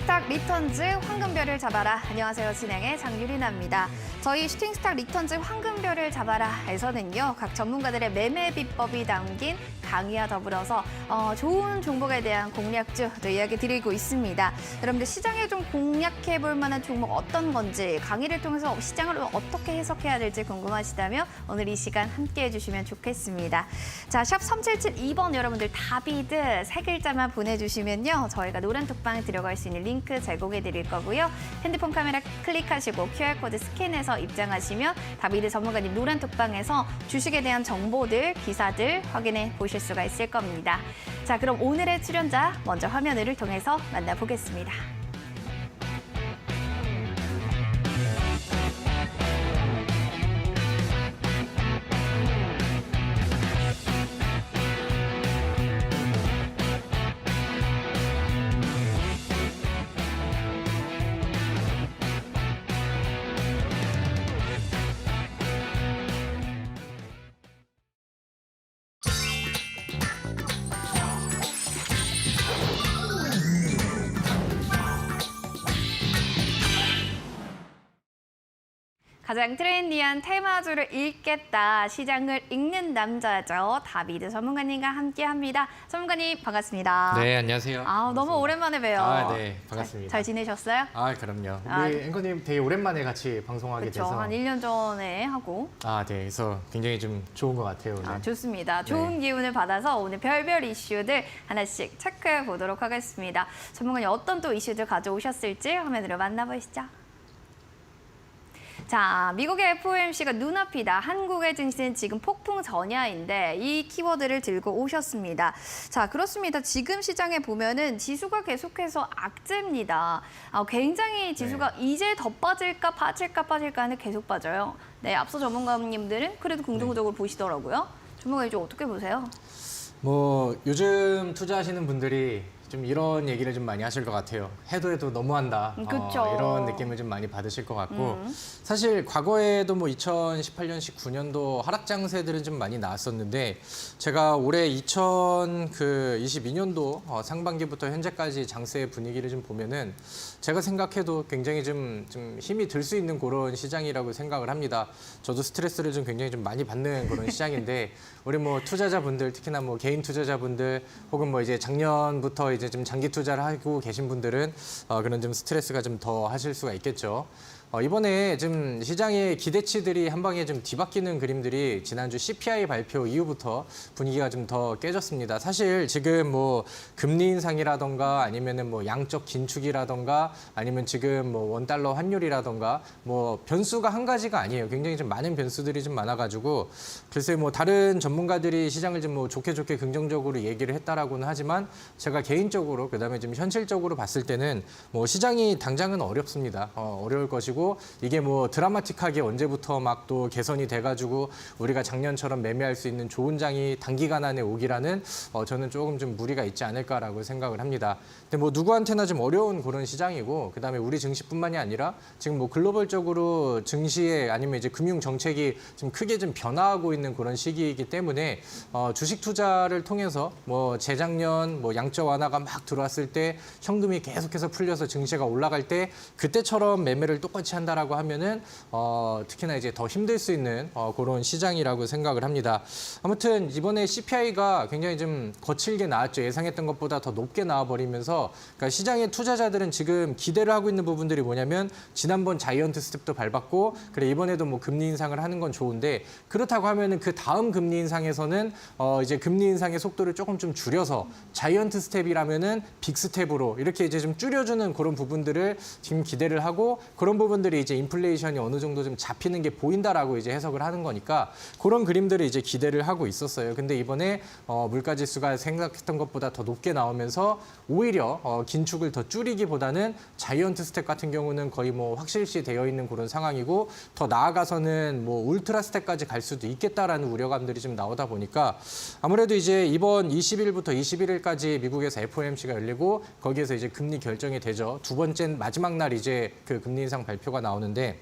슈팅스탁 리턴즈 황금별을 잡아라. 안녕하세요. 진행의 장유리나입니다. 저희 슈팅스탁 리턴즈 황금별을 잡아라에서는요. 각 전문가들의 매매 비법이 담긴 강의와 더불어서 좋은 종목에 대한 공략주도 이야기 드리고 있습니다. 여러분들 시장에 좀 공략해 볼 만한 종목 어떤 건지 강의를 통해서 시장을 어떻게 해석해야 될지 궁금하시다면 오늘 이 시간 함께 해주시면 좋겠습니다. 자, 샵 3772번 여러분들 다비드 세 글자만 보내주시면요. 저희가 노란 톡방에 들어갈 수 있는 링크 제공해 드릴 거고요. 핸드폰 카메라 클릭하시고 QR코드 스캔해서 입장하시면 다비드 전문가님 노란 톡방에서 주식에 대한 정보들, 기사들 확인해 보실 수가 있을 겁니다. 자, 그럼 오늘의 출연자 먼저 화면을 통해서 만나보겠습니다. 가장 트렌디한 테마주를 읽겠다. 시장을 읽는 남자죠. 다비드 전문가님과 함께합니다. 전문가님 반갑습니다. 네, 안녕하세요. 너무 오랜만에 봬요. 네, 반갑습니다. 잘 지내셨어요? 그럼요. 우리 앵커님 되게 오랜만에 같이 방송하게 그쵸, 돼서. 한 1년 전에 하고. 네, 그래서 굉장히 좀 좋은 것 같아요. 오늘. 좋습니다. 좋은 기운을 받아서 오늘 별별 이슈들 하나씩 체크해 보도록 하겠습니다. 전문가님 어떤 또 이슈들 가져오셨을지 화면으로 만나보시죠. 자, 미국의 FOMC가 눈앞이다. 한국의 증시는 지금 폭풍 전야인데 이 키워드를 들고 오셨습니다. 자, 그렇습니다. 지금 시장에 보면은 지수가 계속해서 악재입니다. 굉장히 지수가 이제 더 빠질까 하는 계속 빠져요. 네, 앞서 전문가님들은 그래도 긍정적으로 보시더라고요. 전문가님 좀 어떻게 보세요? 요즘 투자하시는 분들이 좀 이런 얘기를 좀 많이 하실 것 같아요. 해도 너무한다. 그쵸. 이런 느낌을 좀 많이 받으실 것 같고 사실 과거에도 2018년, 19년도 하락 장세들은 좀 많이 나왔었는데 제가 올해 2022년도 상반기부터 현재까지 장세의 분위기를 좀 보면은 제가 생각해도 굉장히 좀 힘이 들 수 있는 그런 시장이라고 생각을 합니다. 저도 스트레스를 좀 굉장히 좀 많이 받는 그런 시장인데 우리 투자자분들 특히나 개인 투자자분들 혹은 이제 작년부터 이제 좀 장기 투자를 하고 계신 분들은 그런 좀 스트레스가 좀 더 하실 수가 있겠죠. 이번에 좀 시장의 기대치들이 한 방에 좀 뒤바뀌는 그림들이 지난주 CPI 발표 이후부터 분위기가 좀 더 깨졌습니다. 사실 지금 금리 인상이라던가 아니면은 양적 긴축이라던가 아니면 지금 원달러 환율이라던가 변수가 한 가지가 아니에요. 굉장히 좀 많은 변수들이 좀 많아가지고 글쎄 다른 전문가들이 시장을 좀 좋게 긍정적으로 얘기를 했다라고는 하지만 제가 개인적으로 그다음에 좀 현실적으로 봤을 때는 시장이 당장은 어렵습니다. 어려울 것이고 이게 드라마틱하게 언제부터 또 개선이 돼가지고 우리가 작년처럼 매매할 수 있는 좋은 장이 단기간 안에 오기라는 저는 조금 좀 무리가 있지 않을까라고 생각을 합니다. 근데 누구한테나 좀 어려운 그런 시장이고 그다음에 우리 증시뿐만이 아니라 지금 글로벌적으로 증시에 아니면 이제 금융 정책이 좀 크게 좀 변화하고 있는 그런 시기이기 때문에 주식 투자를 통해서 재작년 양적 완화가 막 들어왔을 때 현금이 계속해서 풀려서 증시가 올라갈 때 그때처럼 매매를 똑같이 한다라고 하면은 특히나 이제 더 힘들 수 있는 그런 시장이라고 생각을 합니다. 아무튼 이번에 CPI가 굉장히 좀 거칠게 나왔죠. 예상했던 것보다 더 높게 나와버리면서 그러니까 시장의 투자자들은 지금 기대를 하고 있는 부분들이 뭐냐면 지난번 자이언트 스텝도 밟았고 그래 이번에도 금리 인상을 하는 건 좋은데 그렇다고 하면은 그 다음 금리 인상에서는 이제 금리 인상의 속도를 조금 좀 줄여서 자이언트 스텝이라면은 빅 스텝으로 이렇게 이제 좀 줄여주는 그런 부분들을 지금 기대를 하고 그런 부분들이 이제 인플레이션이 어느 정도 좀 잡히는 게 보인다라고 이제 해석을 하는 거니까 그런 그림들을 이제 기대를 하고 있었어요. 근데 이번에 물가 지수가 생각했던 것보다 더 높게 나오면서 오히려 긴축을 더 줄이기보다는 자이언트 스텝 같은 경우는 거의 확실시 되어 있는 그런 상황이고 더 나아가서는 울트라 스텝까지 갈 수도 있겠다라는 우려감들이 좀 나오다 보니까 아무래도 이제 이번 20일부터 21일까지 미국에서 FOMC가 열리고 거기에서 이제 금리 결정이 되죠. 두 번째 마지막 날 이제 그 금리 인상 발표가 나오는데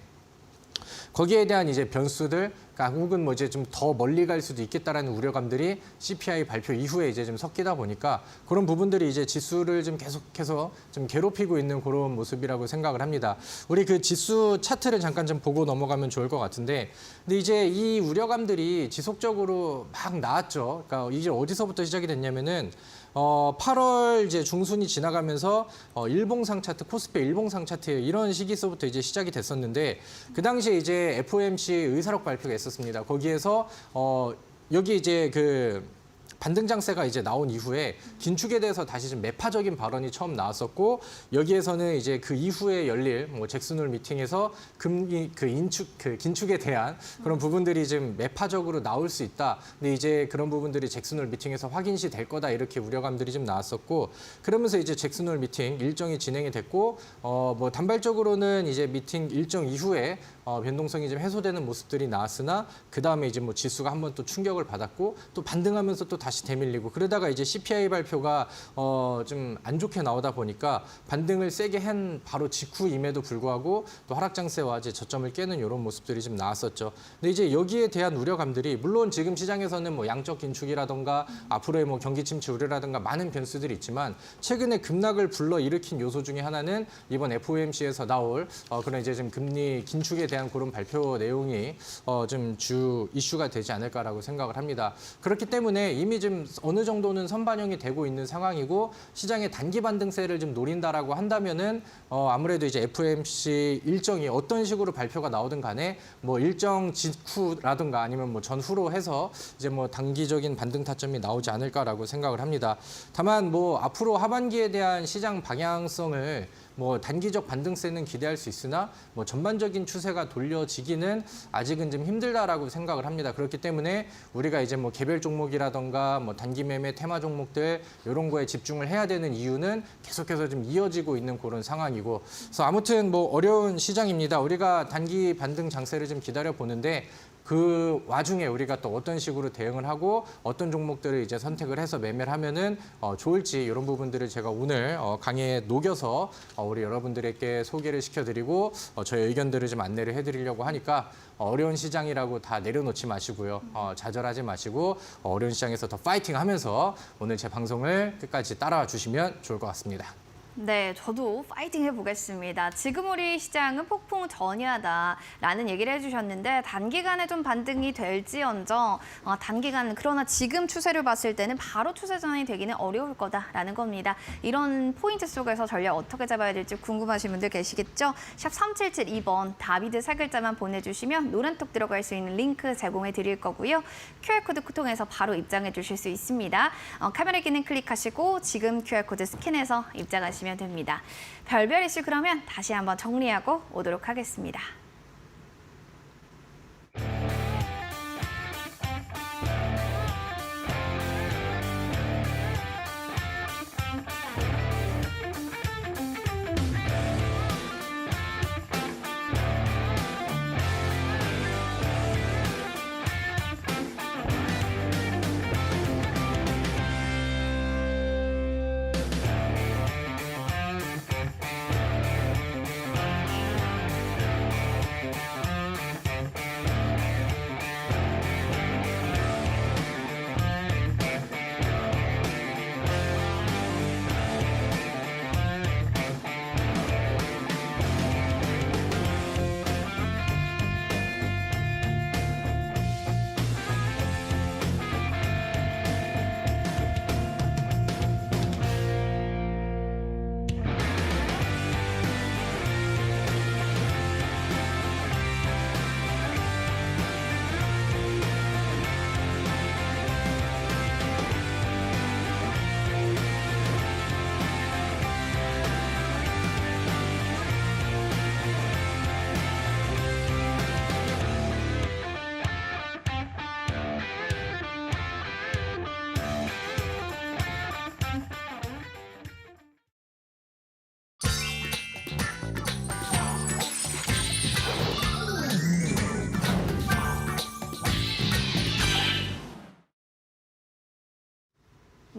거기에 대한 이제 변수들, 그러니까 혹은 뭐 이제 좀 더 멀리 갈 수도 있겠다라는 우려감들이 CPI 발표 이후에 이제 좀 섞이다 보니까 그런 부분들이 이제 지수를 좀 계속해서 좀 괴롭히고 있는 그런 모습이라고 생각을 합니다. 우리 그 지수 차트를 잠깐 좀 보고 넘어가면 좋을 것 같은데, 근데 이제 이 우려감들이 지속적으로 막 나왔죠. 그러니까 이게 어디서부터 시작이 됐냐면은 8월 이제 중순이 지나가면서 일봉상 차트, 코스피 일봉상 차트 이런 시기서부터 이제 시작이 됐었는데, 그 당시에 이제 FOMC 의사록 발표가 있었습니다. 거기에서 여기 이제 그 반등 장세가 이제 나온 이후에 긴축에 대해서 다시 좀 매파적인 발언이 처음 나왔었고, 여기에서는 이제 그 이후에 열릴 뭐 잭슨홀 미팅에서 금리 그 긴축에 대한 그런 부분들이 좀 매파적으로 나올 수 있다. 근데 이제 그런 부분들이 잭슨홀 미팅에서 확인시 될 거다, 이렇게 우려감들이 좀 나왔었고, 그러면서 이제 잭슨홀 미팅 일정이 진행이 됐고, 뭐 단발적으로는 이제 미팅 일정 이후에 변동성이 좀 해소되는 모습들이 나왔으나, 그 다음에 이제 뭐 지수가 한번 또 충격을 받았고 또 반등하면서 또 다시 되밀리고, 그러다가 이제 CPI 발표가 좀 안 좋게 나오다 보니까 반등을 세게 한 바로 직후임에도 불구하고 또 하락 장세와 이제 저점을 깨는 이런 모습들이 좀 나왔었죠. 근데 이제 여기에 대한 우려감들이, 물론 지금 시장에서는 뭐 양적 긴축이라던가 앞으로의 뭐 경기 침체 우려라든가 많은 변수들이 있지만, 최근에 급락을 불러 일으킨 요소 중에 하나는 이번 FOMC에서 나올 그런 이제 좀 금리 긴축에 대한 그런 발표 내용이 좀 주 이슈가 되지 않을까라고 생각을 합니다. 그렇기 때문에 이미 좀 어느 정도는 선반영이 되고 있는 상황이고, 시장의 단기 반등세를 좀 노린다라고 한다면은 아무래도 이제 FOMC 일정이 어떤 식으로 발표가 나오든 간에 뭐 일정 직후라든가 아니면 뭐 전후로 해서 이제 뭐 단기적인 반등 타점이 나오지 않을까라고 생각을 합니다. 다만 뭐 앞으로 하반기에 대한 시장 방향성을 뭐 단기적 반등세는 기대할 수 있으나 뭐 전반적인 추세가 돌려지기는 아직은 좀 힘들다라고 생각을 합니다. 그렇기 때문에 우리가 이제 뭐 개별 종목이라던가 뭐 단기 매매 테마 종목들 이런 거에 집중을 해야 되는 이유는 계속해서 좀 이어지고 있는 그런 상황이고, 그래서 아무튼 뭐 어려운 시장입니다. 우리가 단기 반등 장세를 좀 기다려 보는데, 그 와중에 우리가 또 어떤 식으로 대응을 하고 어떤 종목들을 이제 선택을 해서 매매를 하면은 좋을지, 이런 부분들을 제가 오늘 강의에 녹여서 우리 여러분들에게 소개를 시켜드리고 저의 의견들을 좀 안내를 해드리려고 하니까, 어려운 시장이라고 다 내려놓지 마시고요. 좌절하지 마시고 어려운 시장에서 더 파이팅하면서 오늘 제 방송을 끝까지 따라와 주시면 좋을 것 같습니다. 네, 저도 파이팅 해보겠습니다. 지금 우리 시장은 폭풍 전야다라는 얘기를 해주셨는데, 단기간에 좀 반등이 될지언정 단기간, 그러나 지금 추세를 봤을 때는 바로 추세 전환이 되기는 어려울 거다라는 겁니다. 이런 포인트 속에서 전략 어떻게 잡아야 될지 궁금하신 분들 계시겠죠? 샵 3772번 다비드 세 글자만 보내주시면 노란톡 들어갈 수 있는 링크 제공해 드릴 거고요. QR코드 통해서 바로 입장해 주실 수 있습니다. 카메라 기능 클릭하시고 지금 QR코드 스캔해서 입장하시면 됩니다. 별별 이슈 그러면 다시 한번 정리하고 오도록 하겠습니다.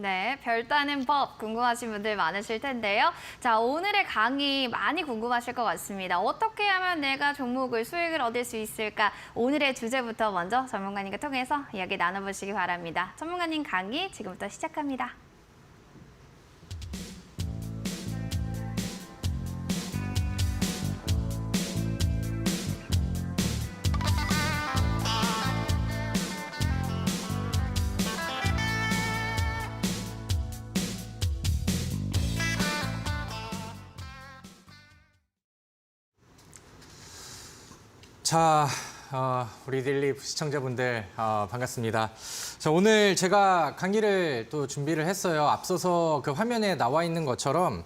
네, 별 따는 법 궁금하신 분들 많으실 텐데요. 자, 오늘의 강의 많이 궁금하실 것 같습니다. 어떻게 하면 내가 종목을 수익을 얻을 수 있을까? 오늘의 주제부터 먼저 전문가님과 통해서 이야기 나눠보시기 바랍니다. 전문가님 강의 지금부터 시작합니다. 자, 우리 데일리 시청자분들 반갑습니다. 자, 오늘 제가 강의를 또 준비를 했어요. 앞서서 그 화면에 나와 있는 것처럼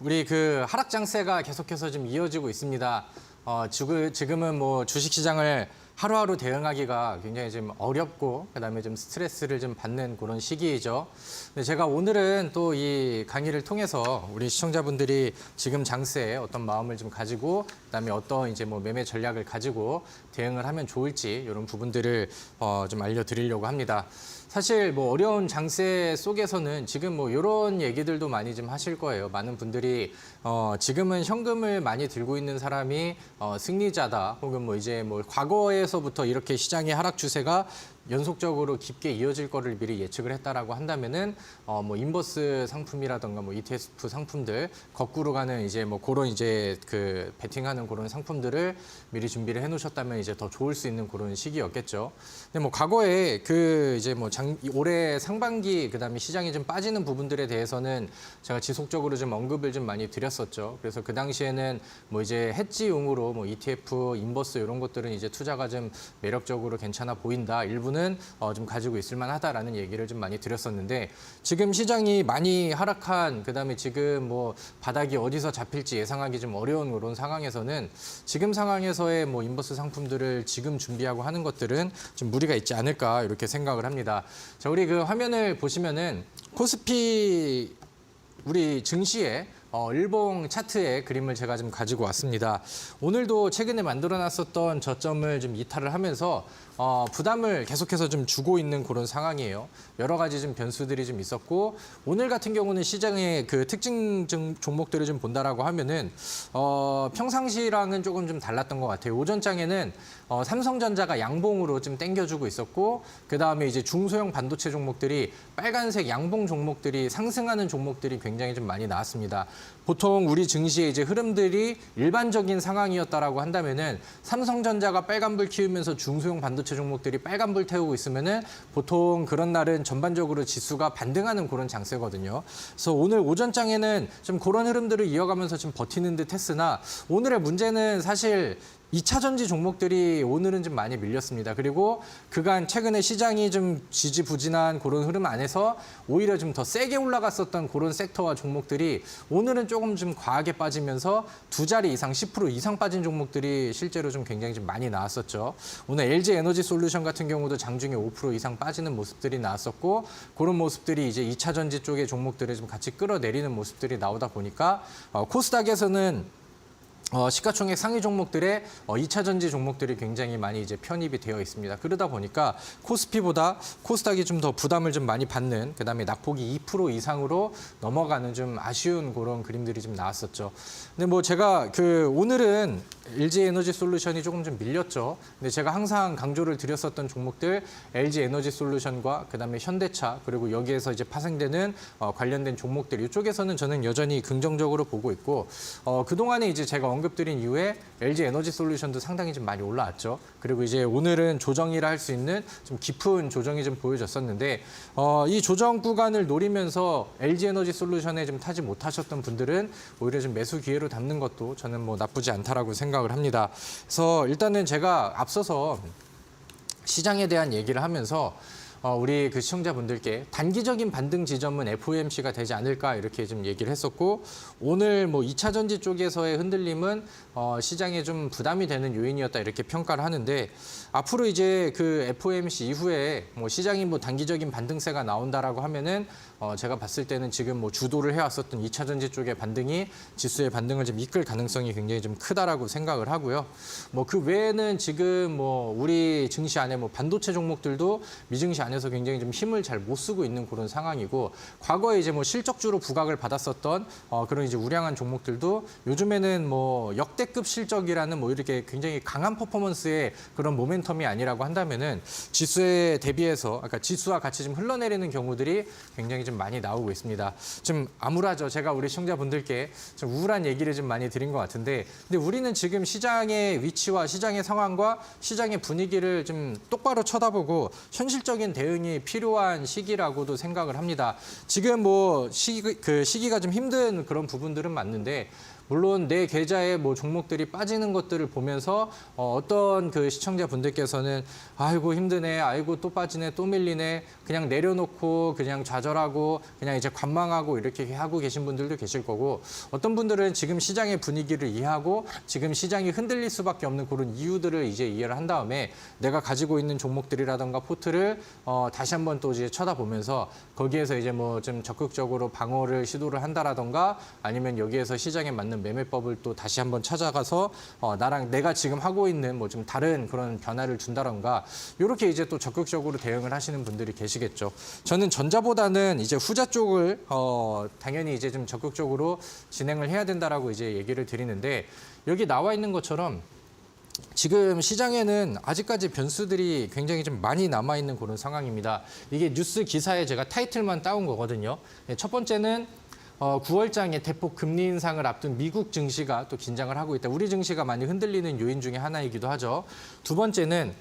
우리 그 하락 장세가 계속해서 좀 이어지고 있습니다. 지금은 뭐 주식시장을 하루하루 대응하기가 굉장히 좀 어렵고 그다음에 좀 스트레스를 좀 받는 그런 시기이죠. 근데 제가 오늘은 또 이 강의를 통해서 우리 시청자분들이 지금 장세에 어떤 마음을 좀 가지고 그다음에 어떤 이제 뭐 매매 전략을 가지고 대응을 하면 좋을지 이런 부분들을 좀 알려드리려고 합니다. 사실 뭐 어려운 장세 속에서는 지금 뭐 이런 얘기들도 많이 좀 하실 거예요. 많은 분들이 지금은 현금을 많이 들고 있는 사람이 승리자다. 혹은 뭐 이제 뭐 과거에서부터 이렇게 시장의 하락 추세가 연속적으로 깊게 이어질 거를 미리 예측을 했다라고 한다면은 뭐 인버스 상품이라던가 뭐 ETF 상품들 거꾸로 가는 이제 뭐 그런 이제 그 베팅하는 그런 상품들을 미리 준비를 해놓으셨다면 이제 더 좋을 수 있는 그런 시기였겠죠. 근데 뭐 과거에 그 이제 뭐 올해 상반기 그다음에 시장이 좀 빠지는 부분들에 대해서는 제가 지속적으로 좀 언급을 좀 많이 드렸었죠. 그래서 그 당시에는 뭐 이제 해지용으로 뭐 ETF, 인버스 이런 것들은 이제 투자가 좀 매력적으로 괜찮아 보인다. 일부는 좀 가지고 있을 만하다라는 얘기를 좀 많이 드렸었는데 지금 시장이 많이 하락한 그다음에 지금 뭐 바닥이 어디서 잡힐지 예상하기 좀 어려운 그런 상황에서는 지금 상황에서의 뭐 인버스 상품들을 지금 준비하고 하는 것들은 좀 무리가 있지 않을까 이렇게 생각을 합니다. 자, 우리 그 화면을 보시면은 코스피 우리 증시의 일봉 차트의 그림을 제가 좀 가지고 왔습니다. 오늘도 최근에 만들어놨었던 저점을 좀 이탈을 하면서 부담을 계속해서 좀 주고 있는 그런 상황이에요. 여러 가지 좀 변수들이 좀 있었고 오늘 같은 경우는 시장의 그 특징 종목들을 좀 본다라고 하면은 평상시랑은 조금 좀 달랐던 것 같아요. 오전장에는 삼성전자가 양봉으로 좀 땡겨주고 있었고 그 다음에 이제 중소형 반도체 종목들이 빨간색 양봉 종목들이 상승하는 종목들이 굉장히 좀 많이 나왔습니다. 보통 우리 증시의 이제 흐름들이 일반적인 상황이었다라고 한다면은 삼성전자가 빨간불 키우면서 중소형 반도체 종목들이 빨간불 태우고 있으면은 보통 그런 날은 전반적으로 지수가 반등하는 그런 장세거든요. 그래서 오늘 오전장에는 좀 그런 흐름들을 이어가면서 좀 버티는 듯 했으나 오늘의 문제는 사실 2차 전지 종목들이 오늘은 좀 많이 밀렸습니다. 그리고 그간 최근에 시장이 좀 지지부진한 그런 흐름 안에서 오히려 좀 더 세게 올라갔었던 그런 섹터와 종목들이 오늘은 조금 좀 과하게 빠지면서 두 자리 이상, 10% 이상 빠진 종목들이 실제로 좀 굉장히 좀 많이 나왔었죠. 오늘 LG 에너지 솔루션 같은 경우도 장중에 5% 이상 빠지는 모습들이 나왔었고 그런 모습들이 이제 2차 전지 쪽의 종목들을 좀 같이 끌어내리는 모습들이 나오다 보니까 코스닥에서는 시가총액 상위 종목들의 2차 전지 종목들이 굉장히 많이 이제 편입이 되어 있습니다. 그러다 보니까 코스피보다 코스닥이 좀 더 부담을 좀 많이 받는 그다음에 낙폭이 2% 이상으로 넘어가는 좀 아쉬운 그런 그림들이 좀 나왔었죠. 근데 뭐 제가 그 오늘은 LG 에너지 솔루션이 조금 좀 밀렸죠. 근데 제가 항상 강조를 드렸었던 종목들 LG 에너지 솔루션과 그다음에 현대차 그리고 여기에서 이제 파생되는 관련된 종목들 이쪽에서는 저는 여전히 긍정적으로 보고 있고 그동안에 이제 제가 언급드린 이후에 LG 에너지 솔루션도 상당히 좀 많이 올라왔죠. 그리고 이제 오늘은 조정이라 할 수 있는 좀 깊은 조정이 좀 보여졌었는데 이 조정 구간을 노리면서 LG 에너지 솔루션에 좀 타지 못하셨던 분들은 오히려 좀 매수 기회로 담는 것도 저는 뭐 나쁘지 않다라고 생각을 합니다. 그래서 일단은 제가 앞서서 시장에 대한 얘기를 하면서 우리 그 시청자분들께 단기적인 반등 지점은 FOMC가 되지 않을까 이렇게 좀 얘기를 했었고 오늘 뭐 2차 전지 쪽에서의 흔들림은 시장에 좀 부담이 되는 요인이었다 이렇게 평가를 하는데 앞으로 이제 그 FOMC 이후에 뭐 시장이 뭐 단기적인 반등세가 나온다라고 하면은 제가 봤을 때는 지금 뭐 주도를 해왔었던 2차 전지 쪽의 반등이 지수의 반등을 좀 이끌 가능성이 굉장히 좀 크다라고 생각을 하고요. 뭐 그 외에는 지금 뭐 우리 증시 안에 뭐 반도체 종목들도 미증시 안에서 굉장히 좀 힘을 잘 못 쓰고 있는 그런 상황이고 과거에 이제 뭐 실적주로 부각을 받았었던 그런 이제 우량한 종목들도 요즘에는 뭐 역대급 실적이라는 뭐 이렇게 굉장히 강한 퍼포먼스의 그런 모멘텀이 아니라고 한다면은 지수에 대비해서 아까 지수와 같이 좀 흘러내리는 경우들이 굉장히 좀 많이 나오고 있습니다. 좀 암울하죠. 제가 우리 시청자분들께 좀 우울한 얘기를 좀 많이 드린 것 같은데 근데 우리는 지금 시장의 위치와 시장의 상황과 시장의 분위기를 좀 똑바로 쳐다보고 현실적인 대응이 필요한 시기라고도 생각을 합니다. 지금 뭐 시기가 좀 힘든 그런 부분들은 맞는데 물론 내 계좌에 뭐 종목들이 빠지는 것들을 보면서 어떤 그 시청자분들께서는 아이고 힘드네, 아이고 또 빠지네, 또 밀리네, 그냥 내려놓고 그냥 좌절하고 그냥 이제 관망하고 이렇게 하고 계신 분들도 계실 거고 어떤 분들은 지금 시장의 분위기를 이해하고 지금 시장이 흔들릴 수밖에 없는 그런 이유들을 이제 이해를 한 다음에 내가 가지고 있는 종목들이라던가 포트를 다시 한번 또 이제 쳐다보면서 거기에서 이제 뭐 좀 적극적으로 방어를 시도를 한다라던가 아니면 여기에서 시장에 맞는 매매법을 또 다시 한번 찾아가서 나랑 내가 지금 하고 있는 뭐 좀 다른 그런 변화를 준다던가 이렇게 이제 또 적극적으로 대응을 하시는 분들이 계시겠죠. 저는 전자보다는 이제 후자 쪽을 당연히 이제 좀 적극적으로 진행을 해야 된다라고 이제 얘기를 드리는데 여기 나와 있는 것처럼 지금 시장에는 아직까지 변수들이 굉장히 좀 많이 남아있는 그런 상황입니다. 이게 뉴스 기사에 제가 타이틀만 따온 거거든요. 첫 번째는 9월장에 대폭 금리 인상을 앞둔 미국 증시가 또 긴장을 하고 있다. 우리 증시가 많이 흔들리는 요인 중에 하나이기도 하죠. 두 번째는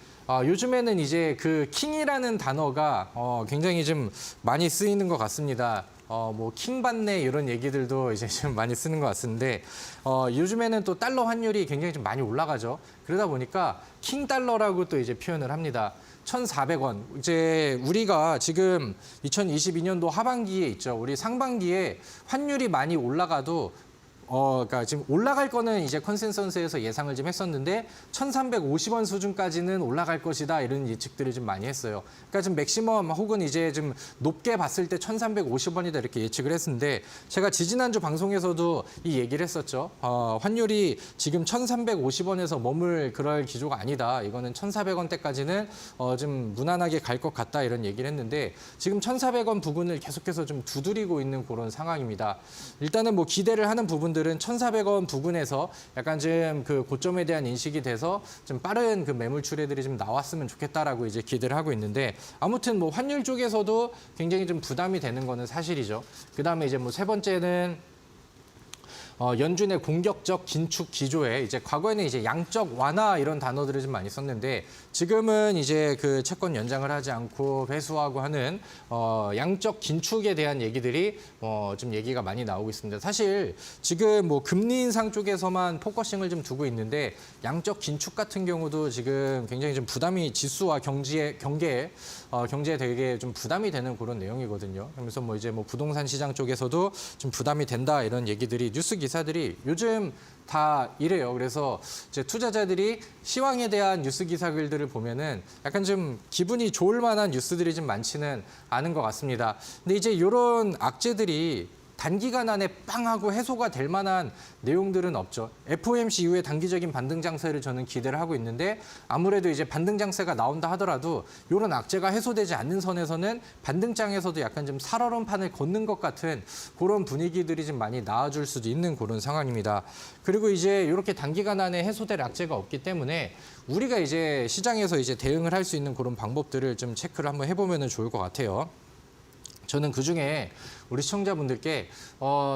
요즘에는 이제 그 킹이라는 단어가 굉장히 좀 많이 쓰이는 것 같습니다. 뭐 킹받네 이런 얘기들도 이제 좀 많이 쓰는 것 같은데 요즘에는 또 달러 환율이 굉장히 좀 많이 올라가죠. 그러다 보니까 킹 달러라고 또 이제 표현을 합니다. 1,400원. 이제 우리가 지금 2022년도 하반기에 있죠. 우리 상반기에 환율이 많이 올라가도 그러니까 지금 올라갈 거는 이제 컨센서스에서 예상을 좀 했었는데 1,350원 수준까지는 올라갈 것이다 이런 예측들을 좀 많이 했어요. 그러니까 좀 맥시멈 혹은 이제 좀 높게 봤을 때 1,350원이다 이렇게 예측을 했는데 제가 지지난주 방송에서도 이 얘기를 했었죠. 환율이 지금 1,350원에서 머물 그럴 기조가 아니다. 이거는 1,400원대까지는 좀 무난하게 갈 것 같다 이런 얘기를 했는데 지금 1,400원 부근을 계속해서 좀 두드리고 있는 그런 상황입니다. 일단은 뭐 기대를 하는 부분들 은 1,400원 부근에서 약간 좀 그 고점에 대한 인식이 돼서 좀 빠른 그 매물 출회들이 좀 나왔으면 좋겠다라고 이제 기대를 하고 있는데 아무튼 뭐 환율 쪽에서도 굉장히 좀 부담이 되는 거는 사실이죠. 그다음에 이제 뭐 세 번째는 연준의 공격적 긴축 기조에 이제 과거에는 이제 양적 완화 이런 단어들을 좀 많이 썼는데 지금은 이제 그 채권 연장을 하지 않고 회수하고 하는 양적 긴축에 대한 얘기들이 좀 얘기가 많이 나오고 있습니다. 사실 지금 뭐 금리 인상 쪽에서만 포커싱을 좀 두고 있는데 양적 긴축 같은 경우도 지금 굉장히 좀 부담이 지수와 경제에 되게 좀 부담이 되는 그런 내용이거든요. 그래서 뭐 이제 뭐 부동산 시장 쪽에서도 좀 부담이 된다 이런 얘기들이 뉴스 기사들이 요즘 다 이래요. 그래서 이제 투자자들이 시황에 대한 뉴스 기사들을 보면은 약간 좀 기분이 좋을 만한 뉴스들이 좀 많지는 않은 것 같습니다. 근데 이제 이런 악재들이 단기간 안에 빵 하고 해소가 될 만한 내용들은 없죠. FOMC 이후에 단기적인 반등 장세를 저는 기대를 하고 있는데 아무래도 이제 반등 장세가 나온다 하더라도 이런 악재가 해소되지 않는 선에서는 반등장에서도 약간 좀 살얼음판을 걷는 것 같은 그런 분위기들이 좀 많이 나와줄 수도 있는 그런 상황입니다. 그리고 이제 이렇게 단기간 안에 해소될 악재가 없기 때문에 우리가 이제 시장에서 이제 대응을 할 수 있는 그런 방법들을 좀 체크를 한번 해보면 좋을 것 같아요. 저는 그중에 우리 시청자분들께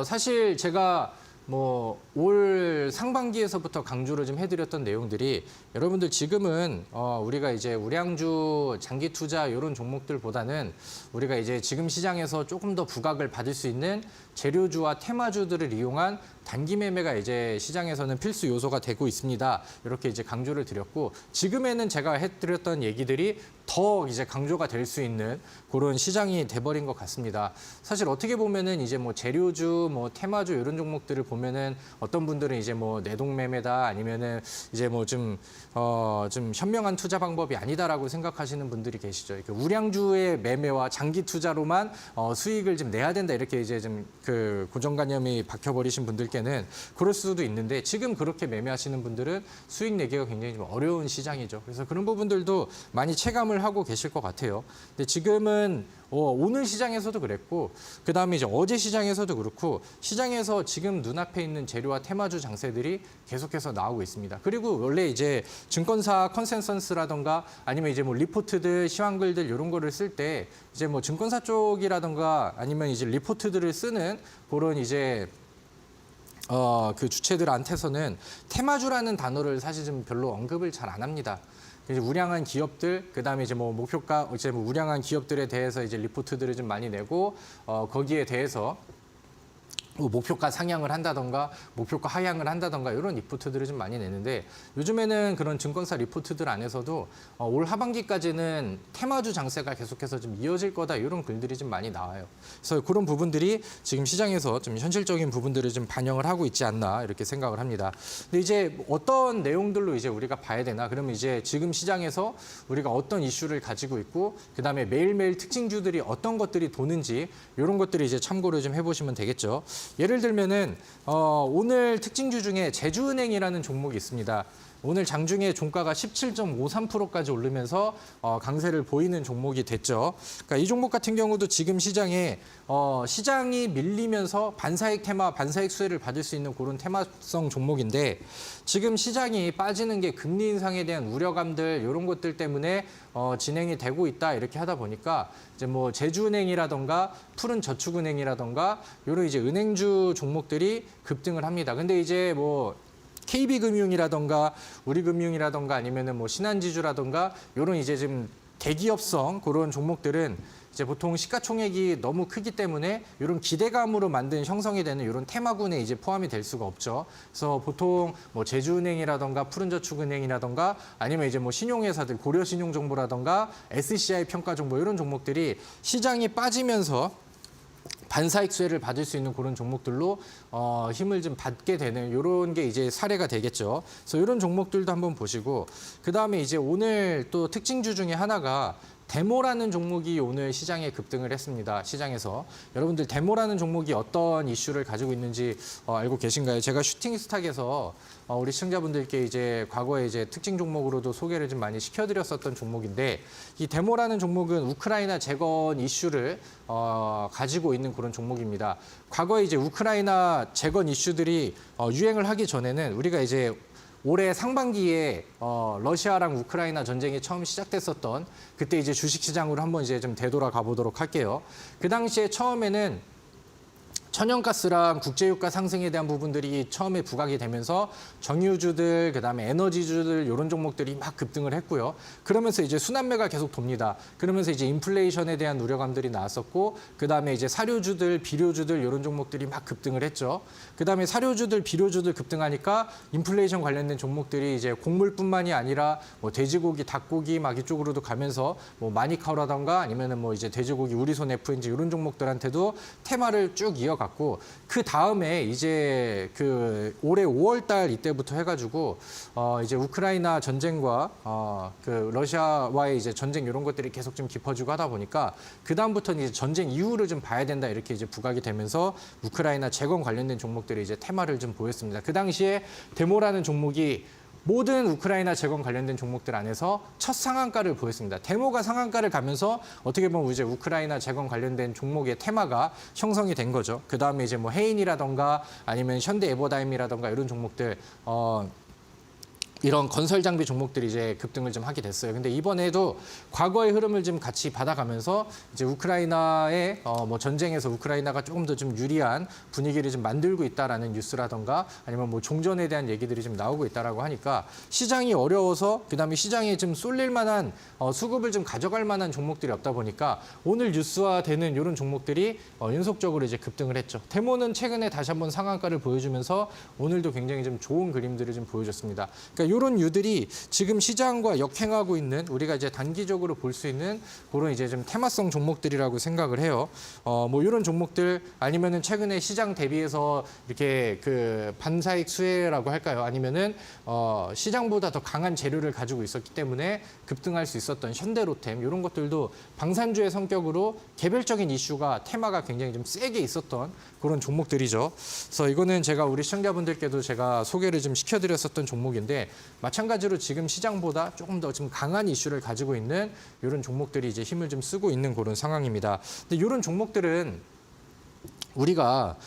사실 제가 뭐 올 상반기에서부터 강조를 좀 해드렸던 내용들이 여러분들 지금은 우리가 이제 우량주 장기 투자 이런 종목들보다는 우리가 이제 지금 시장에서 조금 더 부각을 받을 수 있는 재료주와 테마주들을 이용한 단기 매매가 이제 시장에서는 필수 요소가 되고 있습니다. 이렇게 이제 강조를 드렸고 지금에는 제가 해드렸던 얘기들이 더 이제 강조가 될 수 있는 그런 시장이 돼버린 것 같습니다. 사실 어떻게 보면은 이제 뭐 재료주, 뭐 테마주 이런 종목들을 보면은 어떤 분들은 이제 뭐 내동 매매다 아니면은 이제 뭐 좀 현명한 투자 방법이 아니다라고 생각하시는 분들이 계시죠. 이렇게 우량주의 매매와 장기 투자로만 수익을 좀 내야 된다 이렇게 이제 좀 그 고정관념이 박혀버리신 분들께는 그럴 수도 있는데 지금 그렇게 매매하시는 분들은 수익 내기가 굉장히 좀 어려운 시장이죠. 그래서 그런 부분들도 많이 체감을 하고 계실 것 같아요. 근데 지금은 오늘 시장에서도 그랬고 그다음에 이제 어제 시장에서도 그렇고 시장에서 지금 눈앞에 있는 재료와 테마주 장세들이 계속해서 나오고 있습니다. 그리고 원래 이제 증권사 컨센서스라던가 아니면 이제 뭐 리포트들, 시황글들 이런 거를 쓸 때 이제 뭐 증권사 쪽이라던가 아니면 이제 리포트들을 쓰는 그런 이제 그 주체들한테서는 테마주라는 단어를 사실 좀 별로 언급을 잘 안 합니다. 이제 우량한 기업들, 그다음에 이제 뭐 목표가, 이제 뭐 우량한 기업들에 대해서 이제 리포트들을 좀 많이 내고 거기에 대해서 뭐 목표가 상향을 한다던가 목표가 하향을 한다던가 이런 리포트들을 좀 많이 내는데 요즘에는 그런 증권사 리포트들 안에서도 올 하반기까지는 테마주 장세가 계속해서 좀 이어질 거다 이런 글들이 좀 많이 나와요. 그래서 그런 부분들이 지금 시장에서 좀 현실적인 부분들을 좀 반영을 하고 있지 않나 이렇게 생각을 합니다. 근데 이제 어떤 내용들로 이제 우리가 봐야 되나? 그러면 이제 지금 시장에서 우리가 어떤 이슈를 가지고 있고 그다음에 매일매일 특징주들이 어떤 것들이 도는지 이런 것들이 이제 참고를 좀 해보시면 되겠죠. 예를 들면은 오늘 특징주 중에 제주은행이라는 종목이 있습니다. 오늘 장중에 종가가 17.53%까지 오르면서 강세를 보이는 종목이 됐죠. 그러니까 이 종목 같은 경우도 지금 시장에 시장이 밀리면서 반사익 테마, 반사익 수혜를 받을 수 있는 그런 테마성 종목인데 지금 시장이 빠지는 게 금리 인상에 대한 우려감들 이런 것들 때문에 진행이 되고 있다 이렇게 하다 보니까 이제 뭐 제주은행이라던가 푸른저축은행이라던가 이런 이제 은행주 종목들이 급등을 합니다. 근데 이제 뭐 KB금융이라던가 우리금융이라던가 아니면은 뭐 신한지주라던가 이런 이제 좀 대기업성 그런 종목들은 이제 보통 시가총액이 너무 크기 때문에 이런 기대감으로 만든 형성이 되는 이런 테마군에 이제 포함이 될 수가 없죠. 그래서 보통 뭐 제주은행이라던가 푸른저축은행이라던가 아니면 이제 뭐 신용회사들 고려신용정보라던가 SCI 평가정보 이런 종목들이 시장이 빠지면서 반사익 수혜를 받을 수 있는 그런 종목들로 힘을 좀 받게 되는 이런 게 이제 사례가 되겠죠. 그래서 이런 종목들도 한번 보시고 그다음에 이제 오늘 또 특징주 중에 하나가 데모라는 종목이 오늘 시장에 급등을 했습니다. 시장에서. 여러분들 데모라는 종목이 어떤 이슈를 가지고 있는지 알고 계신가요? 제가 슈팅스탁에서 우리 시청자분들께 이제 과거에 이제 특징 종목으로도 소개를 좀 많이 시켜드렸었던 종목인데 이 데모라는 종목은 우크라이나 재건 이슈를 가지고 있는 그런 종목입니다. 과거에 이제 우크라이나 재건 이슈들이 유행을 하기 전에는 우리가 이제 올해 상반기에 러시아랑 우크라이나 전쟁이 처음 시작됐었던 그때 이제 주식시장으로 한번 이제 좀 되돌아가 보도록 할게요. 그 당시에 처음에는 천연가스랑 국제유가 상승에 대한 부분들이 처음에 부각이 되면서 정유주들, 그다음에 에너지주들 이런 종목들이 막 급등을 했고요. 그러면서 이제 순환매가 계속 돕니다. 그러면서 이제 인플레이션에 대한 우려감들이 나왔었고 그다음에 이제 사료주들, 비료주들 이런 종목들이 막 급등을 했죠. 그다음에 사료주들, 비료주들 급등하니까 인플레이션 관련된 종목들이 이제 곡물뿐만이 아니라 뭐 돼지고기, 닭고기 막 이쪽으로도 가면서 뭐 마니카우라던가 아니면은 뭐 이제 돼지고기, 우리손 FNG 이런 종목들한테도 테마를 쭉 이어가 갔고 그 다음에 이제 그 올해 5월달 이때부터 해가지고 이제 우크라이나 전쟁과 그 러시아와의 이제 전쟁 이런 것들이 계속 좀 깊어지고 하다 보니까 그 다음부터는 이제 전쟁 이후를 좀 봐야 된다 이렇게 이제 부각이 되면서 우크라이나 재건 관련된 종목들이 이제 테마를 좀 보였습니다. 그 당시에 데모라는 종목이 모든 우크라이나 재건 관련된 종목들 안에서 첫 상한가를 보였습니다. 데모가 상한가를 가면서 어떻게 보면 이제 우크라이나 재건 관련된 종목의 테마가 형성이 된 거죠. 그 다음에 이제 뭐 해인이라던가 아니면 현대 에버다임이라던가 이런 종목들 이런 건설 장비 종목들이 이제 급등을 좀 하게 됐어요. 근데 이번에도 과거의 흐름을 좀 같이 받아가면서 이제 우크라이나의 뭐 전쟁에서 우크라이나가 조금 더 좀 유리한 분위기를 좀 만들고 있다라는 뉴스라던가 아니면 뭐 종전에 대한 얘기들이 좀 나오고 있다라고 하니까 시장이 어려워서 그다음에 시장에 좀 쏠릴 만한 수급을 좀 가져갈 만한 종목들이 없다 보니까 오늘 뉴스화되는 이런 종목들이 연속적으로 이제 급등을 했죠. 데모는 최근에 다시 한번 상한가를 보여주면서 오늘도 굉장히 좀 좋은 그림들을 좀 보여줬습니다. 그러니까 이런 유들이 지금 시장과 역행하고 있는 우리가 이제 단기적으로 볼 수 있는 그런 이제 좀 테마성 종목들이라고 생각을 해요. 뭐 이런 종목들 아니면은 최근에 시장 대비해서 이렇게 그 반사익 수혜라고 할까요? 아니면은 시장보다 더 강한 재료를 가지고 있었기 때문에 급등할 수 있었던 현대로템 이런 것들도 방산주의 성격으로 개별적인 이슈가 테마가 굉장히 좀 세게 있었던 그런 종목들이죠. 그래서 이거는 제가 우리 시청자분들께도 제가 소개를 좀 시켜드렸었던 종목인데 마찬가지로 지금 시장보다 조금 더 좀 강한 이슈를 가지고 있는 이런 종목들이 이제 힘을 좀 쓰고 있는 그런 상황입니다. 근데 이런 종목들은 우리가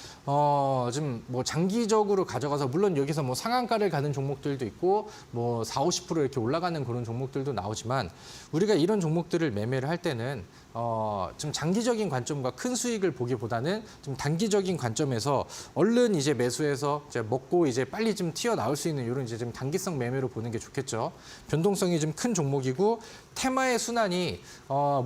좀 뭐 장기적으로 가져가서 물론 여기서 뭐 상한가를 가는 종목들도 있고 뭐 40, 50% 이렇게 올라가는 그런 종목들도 나오지만 우리가 이런 종목들을 매매를 할 때는 좀 장기적인 관점과 큰 수익을 보기보다는 좀 단기적인 관점에서 얼른 이제 매수해서 이제 먹고 이제 빨리 좀 튀어나올 수 있는 이런 이제 좀 단기성 매매로 보는 게 좋겠죠. 변동성이 좀 큰 종목이고 테마의 순환이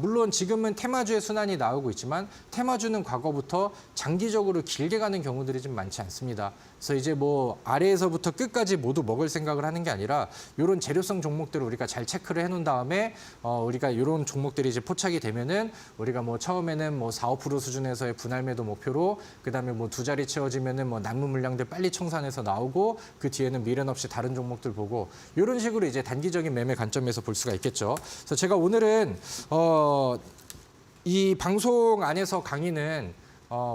물론 지금은 테마주의 순환이 나오고 있지만 테마주는 과거부터 장기적으로 길게 가는 경우들이 좀 많지 않습니다. 그래서 이제 뭐 아래에서부터 끝까지 모두 먹을 생각을 하는 게 아니라 이런 재료성 종목들을 우리가 잘 체크를 해놓은 다음에 우리가 이런 종목들이 이제 포착이 되면은 우리가 뭐 처음에는 뭐 4, 5% 수준에서의 분할 매도 목표로 그다음에 뭐 두 자리 채워지면은 뭐 남은 물량들 빨리 청산해서 나오고 그 뒤에는 미련 없이 다른 종목들 보고 이런 식으로 이제 단기적인 매매 관점에서 볼 수가 있겠죠. 그래서 제가 오늘은 이 방송 안에서 강의는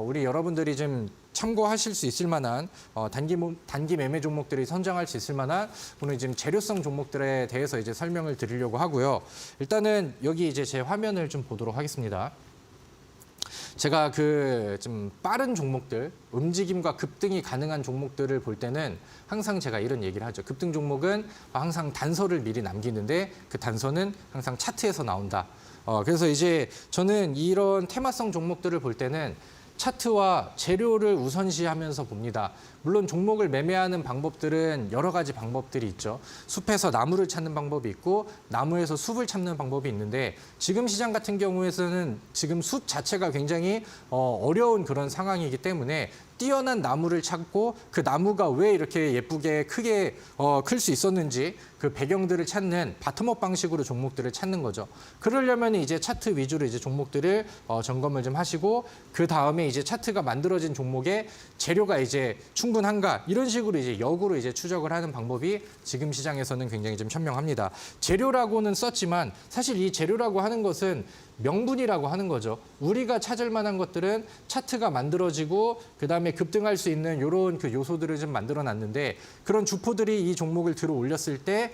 우리 여러분들이 좀 참고하실 수 있을 만한 단기 매매 종목들이 선정할 수 있을 만한 오늘 지금 재료성 종목들에 대해서 이제 설명을 드리려고 하고요. 일단은 여기 이제 제 화면을 좀 보도록 하겠습니다. 제가 그 좀 빠른 종목들, 움직임과 급등이 가능한 종목들을 볼 때는 항상 제가 이런 얘기를 하죠. 급등 종목은 항상 단서를 미리 남기는데 그 단서는 항상 차트에서 나온다. 그래서 이제 저는 이런 테마성 종목들을 볼 때는 차트와 재료를 우선시하면서 봅니다. 물론 종목을 매매하는 방법들은 여러 가지 방법들이 있죠. 숲에서 나무를 찾는 방법이 있고 나무에서 숲을 찾는 방법이 있는데 지금 시장 같은 경우에서는 지금 숲 자체가 굉장히 어려운 그런 상황이기 때문에 뛰어난 나무를 찾고 그 나무가 왜 이렇게 예쁘게 크게 클 수 있었는지 그 배경들을 찾는 바텀업 방식으로 종목들을 찾는 거죠. 그러려면 이제 차트 위주로 이제 종목들을 점검을 좀 하시고 그 다음에 이제 차트가 만들어진 종목의 재료가 이제 충분한가 이런 식으로 이제 역으로 이제 추적을 하는 방법이 지금 시장에서는 굉장히 좀 현명합니다. 재료라고는 썼지만 사실 이 재료라고 하는 것은 명분이라고 하는 거죠. 우리가 찾을 만한 것들은 차트가 만들어지고 그다음에 급등할 수 있는 이런 그 요소들을 좀 만들어 놨는데 그런 주포들이 이 종목을 들어 올렸을 때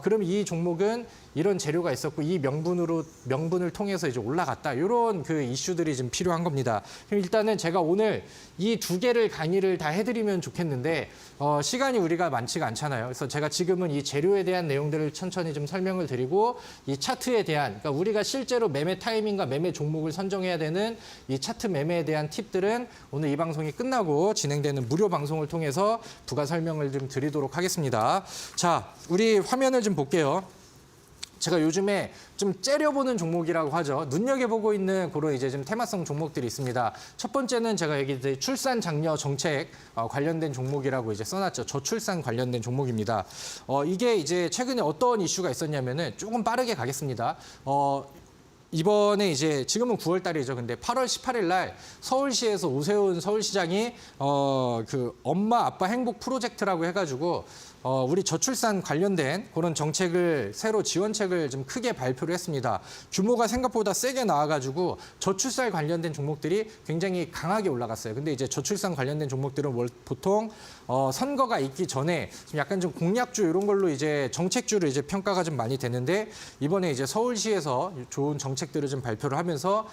그럼 이 종목은 이런 재료가 있었고 이 명분을 통해서 이제 올라갔다. 이런 그 이슈들이 좀 필요한 겁니다. 그럼 일단은 제가 오늘 이 두 개를 강의를 다 해드리면 좋겠는데 시간이 우리가 많지가 않잖아요. 그래서 제가 지금은 이 재료에 대한 내용들을 천천히 좀 설명을 드리고 이 차트에 대한 그러니까 우리가 실제로 매매 타이밍과 매매 종목을 선정해야 되는 이 차트 매매에 대한 팁들은 오늘 이 방송이 끝나고 진행되는 무료 방송을 통해서 부가 설명을 좀 드리도록 하겠습니다. 자, 우리 화면을 좀 볼게요. 제가 요즘에 좀 째려보는 종목이라고 하죠. 눈여겨보고 있는 그런 이제 좀 테마성 종목들이 있습니다. 첫 번째는 제가 여기 이제 출산 장려 정책 관련된 종목이라고 이제 써놨죠. 저출산 관련된 종목입니다. 이게 이제 최근에 어떤 이슈가 있었냐면은 조금 빠르게 가겠습니다. 이번에 이제 지금은 9월 달이죠. 근데 8월 18일 날 서울시에서 오세훈 서울시장이 그 엄마 아빠 행복 프로젝트라고 해가지고 우리 저출산 관련된 그런 정책을 새로 지원책을 좀 크게 발표를 했습니다. 규모가 생각보다 세게 나와가지고 저출산 관련된 종목들이 굉장히 강하게 올라갔어요. 근데 이제 저출산 관련된 종목들은 보통 선거가 있기 전에 좀 약간 좀 공약주 이런 걸로 이제 정책주를 이제 평가가 좀 많이 되는데 이번에 이제 서울시에서 좋은 정책들을 좀 발표를 하면서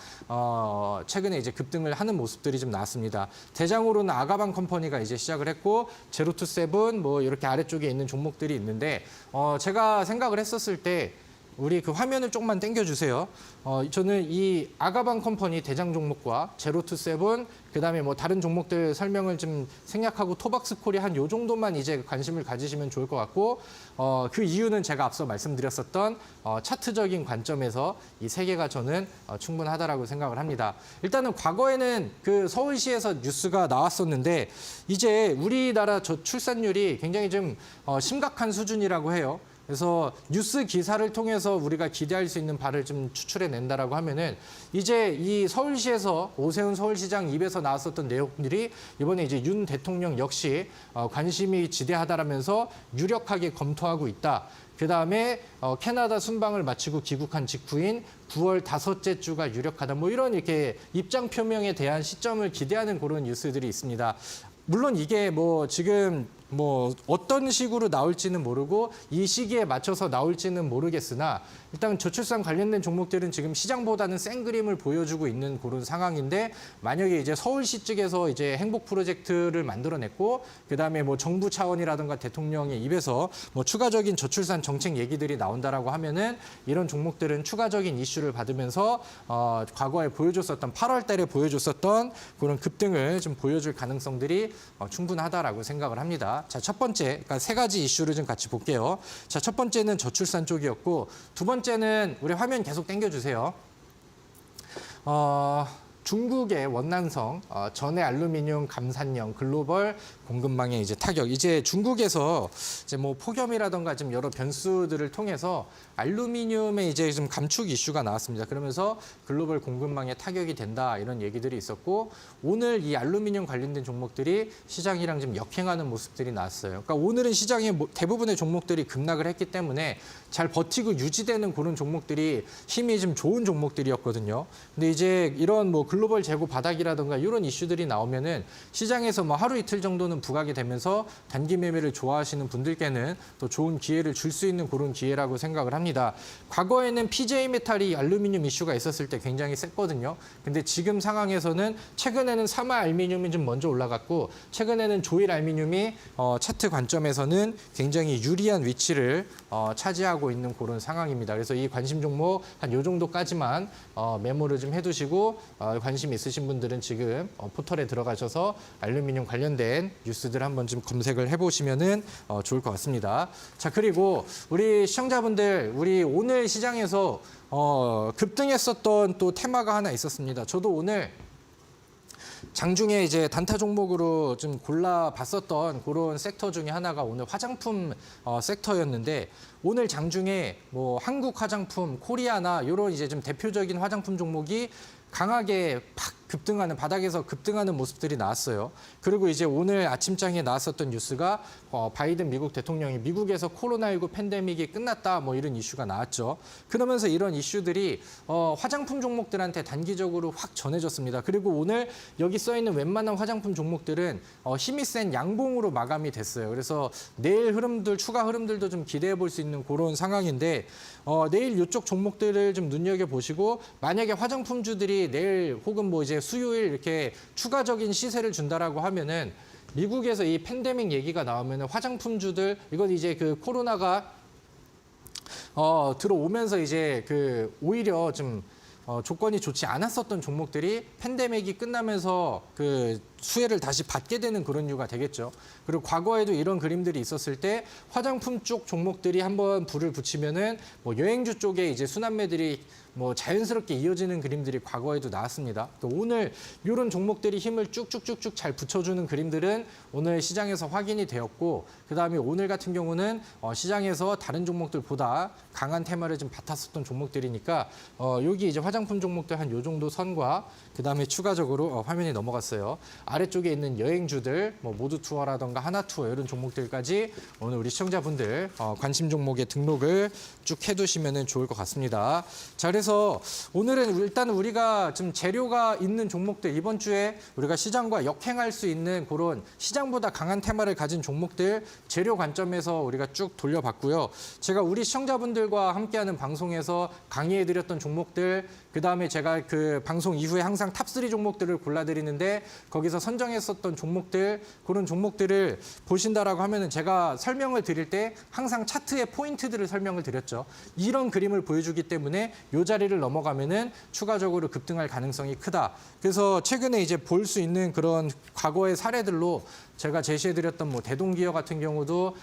최근에 이제 급등을 하는 모습들이 좀 나왔습니다. 대장으로는 아가방 컴퍼니가 이제 시작을 했고 제로투세븐 뭐 이렇게 아래쪽에 있는 종목들이 있는데 제가 생각을 했었을 때 우리 그 화면을 조금만 당겨주세요. 저는 이 아가방 컴퍼니 대장 종목과 제로투세븐, 그다음에 뭐 다른 종목들 설명을 좀 생략하고 토박스콜이 한 요 정도만 이제 관심을 가지시면 좋을 것 같고, 그 이유는 제가 앞서 말씀드렸었던 차트적인 관점에서 이 세 개가 저는 충분하다라고 생각을 합니다. 일단은 과거에는 그 서울시에서 뉴스가 나왔었는데 이제 우리나라 저출산율이 굉장히 좀 심각한 수준이라고 해요. 그래서 뉴스 기사를 통해서 우리가 기대할 수 있는 바를 좀 추출해낸다라고 하면은 이제 이 서울시에서 오세훈 서울시장 입에서 나왔었던 내용들이 이번에 이제 윤 대통령 역시 관심이 지대하다라면서 유력하게 검토하고 있다. 그다음에 캐나다 순방을 마치고 귀국한 직후인 9월 다섯째 주가 유력하다. 뭐 이런 이렇게 입장 표명에 대한 시점을 기대하는 그런 뉴스들이 있습니다. 물론 이게 뭐 지금 뭐 어떤 식으로 나올지는 모르고 이 시기에 맞춰서 나올지는 모르겠으나 일단 저출산 관련된 종목들은 지금 시장보다는 센 그림을 보여주고 있는 그런 상황인데, 만약에 이제 서울시 측에서 이제 행복 프로젝트를 만들어냈고 그다음에 뭐 정부 차원이라든가 대통령의 입에서 뭐 추가적인 저출산 정책 얘기들이 나온다라고 하면은 이런 종목들은 추가적인 이슈를 받으면서 과거에 보여줬었던 8월 달에 보여줬었던 그런 급등을 좀 보여줄 가능성들이 충분하다라고 생각을 합니다. 자, 첫 번째, 그러니까 세 가지 이슈를 좀 같이 볼게요. 자, 첫 번째는 저출산 쪽이었고, 두 번째는 우리 화면 계속 당겨주세요. 중국의 원난성 전해 알루미늄 감산형 글로벌 공급망에 이제 타격. 이제 중국에서 이제 뭐 폭염이라던가 좀 여러 변수들을 통해서 알루미늄에 이제 좀 감축 이슈가 나왔습니다. 그러면서 글로벌 공급망에 타격이 된다, 이런 얘기들이 있었고, 오늘 이 알루미늄 관련된 종목들이 시장이랑 좀 역행하는 모습들이 나왔어요. 그러니까 오늘은 시장의 대부분의 종목들이 급락을 했기 때문에 잘 버티고 유지되는 그런 종목들이 힘이 좀 좋은 종목들이었거든요. 근데 이제 이런 뭐 글로벌 재고 바닥이라든가 이런 이슈들이 나오면은 시장에서 뭐 하루 이틀 정도는 부각이 되면서 단기 매매를 좋아하시는 분들께는 또 좋은 기회를 줄 수 있는 그런 기회라고 생각을 합니다. 과거에는 PJ 메탈이 알루미늄 이슈가 있었을 때 굉장히 셌거든요. 근데 지금 상황에서는 최근에는 사마 알루미늄이 좀 먼저 올라갔고, 최근에는 조일 알루미늄이 차트 관점에서는 굉장히 유리한 위치를 차지하고 있는 그런 상황입니다. 그래서 이 관심 종목 한 요 정도까지만 메모를 좀 해두시고, 관심 있으신 분들은 지금 포털에 들어가셔서 알루미늄 관련된 뉴스들 한번 좀 검색을 해보시면은 좋을 것 같습니다. 자, 그리고 우리 시청자분들, 우리 오늘 시장에서 급등했었던 또 테마가 하나 있었습니다. 저도 오늘 장중에 이제 단타 종목으로 좀 골라봤었던 그런 섹터 중에 하나가 오늘 화장품 섹터였는데, 오늘 장중에 뭐 한국 화장품, 코리아나 이런 이제 좀 대표적인 화장품 종목이 강하게 팍 급등하는, 바닥에서 급등하는 모습들이 나왔어요. 그리고 이제 오늘 아침장에 나왔었던 뉴스가 바이든 미국 대통령이 미국에서 코로나19 팬데믹이 끝났다, 뭐 이런 이슈가 나왔죠. 그러면서 이런 이슈들이 화장품 종목들한테 단기적으로 확 전해졌습니다. 그리고 오늘 여기 써 있는 웬만한 화장품 종목들은 힘이 센 양봉으로 마감이 됐어요. 그래서 내일 흐름들, 추가 흐름들도 좀 기대해 볼 수 있는 그런 상황인데, 내일 이쪽 종목들을 좀 눈여겨보시고, 만약에 화장품주들이 내일 혹은 뭐 이제 수요일 이렇게 추가적인 시세를 준다라고 하면은, 미국에서 이 팬데믹 얘기가 나오면은 화장품주들, 이건 이제 그 코로나가 들어오면서 이제 그 오히려 좀 조건이 좋지 않았었던 종목들이 팬데믹이 끝나면서 그 수혜를 다시 받게 되는 그런 이유가 되겠죠. 그리고 과거에도 이런 그림들이 있었을 때 화장품 쪽 종목들이 한번 불을 붙이면은 뭐 여행주 쪽에 이제 순환매들이 뭐 자연스럽게 이어지는 그림들이 과거에도 나왔습니다. 또 오늘 이런 종목들이 힘을 쭉쭉쭉쭉 잘 붙여주는 그림들은 오늘 시장에서 확인이 되었고, 그다음에 오늘 같은 경우는 시장에서 다른 종목들보다 강한 테마를 좀 바탔었던 종목들이니까 여기 이제 화장품 종목들 한 요 정도 선과, 그다음에 추가적으로 화면이 넘어갔어요. 아래쪽에 있는 여행주들, 뭐 모두 투어라던가 하나 투어 이런 종목들까지 오늘 우리 시청자분들 관심 종목에 등록을 쭉 해두시면 좋을 것 같습니다. 자, 그래서 오늘은 일단 우리가 좀 재료가 있는 종목들, 이번 주에 우리가 시장과 역행할 수 있는 그런 시장보다 강한 테마를 가진 종목들 재료 관점에서 우리가 쭉 돌려봤고요. 제가 우리 시청자분들과 함께하는 방송에서 강의해드렸던 종목들, 그다음에 제가 그 방송 이후에 항상 탑3 종목들을 골라드리는데, 거기서 선정했었던 종목들, 그런 종목들을 보신다라고 하면은 제가 설명을 드릴 때 항상 차트의 포인트들을 설명을 드렸죠. 이런 그림을 보여주기 때문에 이 자리를 넘어가면은 추가적으로 급등할 가능성이 크다. 그래서 최근에 이제 볼 수 있는 그런 과거의 사례들로 제가 제시해드렸던 뭐 대동기업 같은 경우도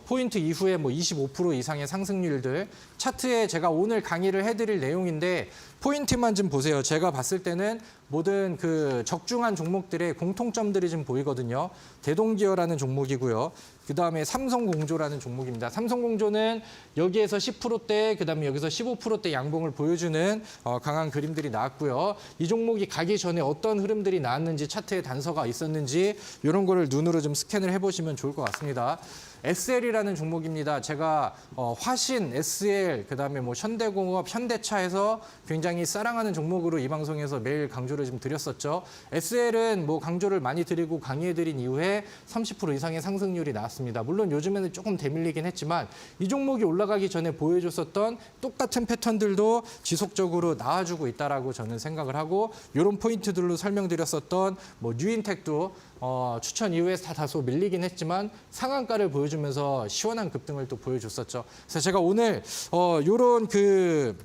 포인트 이후에 뭐 25% 이상의 상승률들, 차트에 제가 오늘 강의를 해드릴 내용인데 포인트만 좀 보세요. 제가 봤을 때는 모든 그 적중한 종목들의 공통점들이 좀 보이거든요. 대동기업이라는 종목이고요. 그다음에 삼성공조라는 종목입니다. 삼성공조는 여기에서 10%대, 그다음에 여기서 15%대 양봉을 보여주는 강한 그림들이 나왔고요. 이 종목이 가기 전에 어떤 흐름들이 나왔는지, 차트에 단서가 있었는지 이런 거를 눈으로 좀 스캔을 해보시면 좋을 것 같습니다. SL이라는 종목입니다. 제가 화신, SL, 그다음에 뭐 현대공업, 현대차에서 굉장히 사랑하는 종목으로 이 방송에서 매일 강조를 좀 드렸었죠. SL은 뭐 강조를 많이 드리고 강의해드린 이후에 30% 이상의 상승률이 나왔습니다. 물론 요즘에는 조금 대밀리긴 했지만 이 종목이 올라가기 전에 보여줬었던 똑같은 패턴들도 지속적으로 나와주고 있다라고 저는 생각을 하고, 이런 포인트들로 설명드렸었던 뭐 뉴인텍도 추천 이후에 다소 밀리긴 했지만 상한가를 보여주면서 시원한 급등을 또 보여줬었죠. 그래서 제가 오늘 이런 그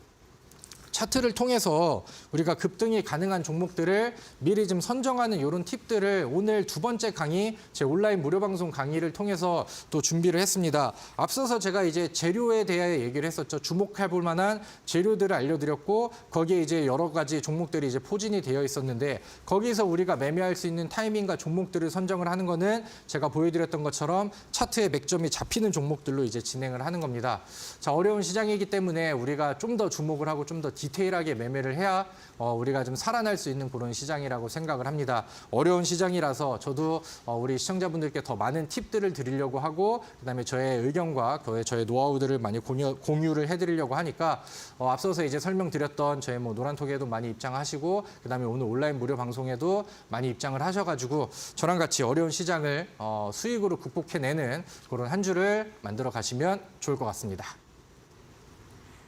차트를 통해서 우리가 급등이 가능한 종목들을 미리 좀 선정하는 이런 팁들을 오늘 두 번째 강의, 제 온라인 무료 방송 강의를 통해서 또 준비를 했습니다. 앞서서 제가 이제 재료에 대해 얘기를 했었죠. 주목해 볼 만한 재료들을 알려드렸고, 거기에 이제 여러 가지 종목들이 이제 포진이 되어 있었는데, 거기서 우리가 매매할 수 있는 타이밍과 종목들을 선정을 하는 거는 제가 보여드렸던 것처럼 차트에 맥점이 잡히는 종목들로 이제 진행을 하는 겁니다. 자, 어려운 시장이기 때문에 우리가 좀 더 주목을 하고 좀 더 디테일하게 매매를 해야 우리가 좀 살아날 수 있는 그런 시장이라고 생각을 합니다. 어려운 시장이라서 저도 우리 시청자분들께 더 많은 팁들을 드리려고 하고, 그다음에 저의 의견과 저의 노하우들을 많이 공유를 해드리려고 하니까 앞서서 이제 설명드렸던 저의 뭐 노란톡에도 많이 입장하시고, 그다음에 오늘 온라인 무료 방송에도 많이 입장을 하셔가지고 저랑 같이 어려운 시장을 수익으로 극복해내는 그런 한 주를 만들어 가시면 좋을 것 같습니다.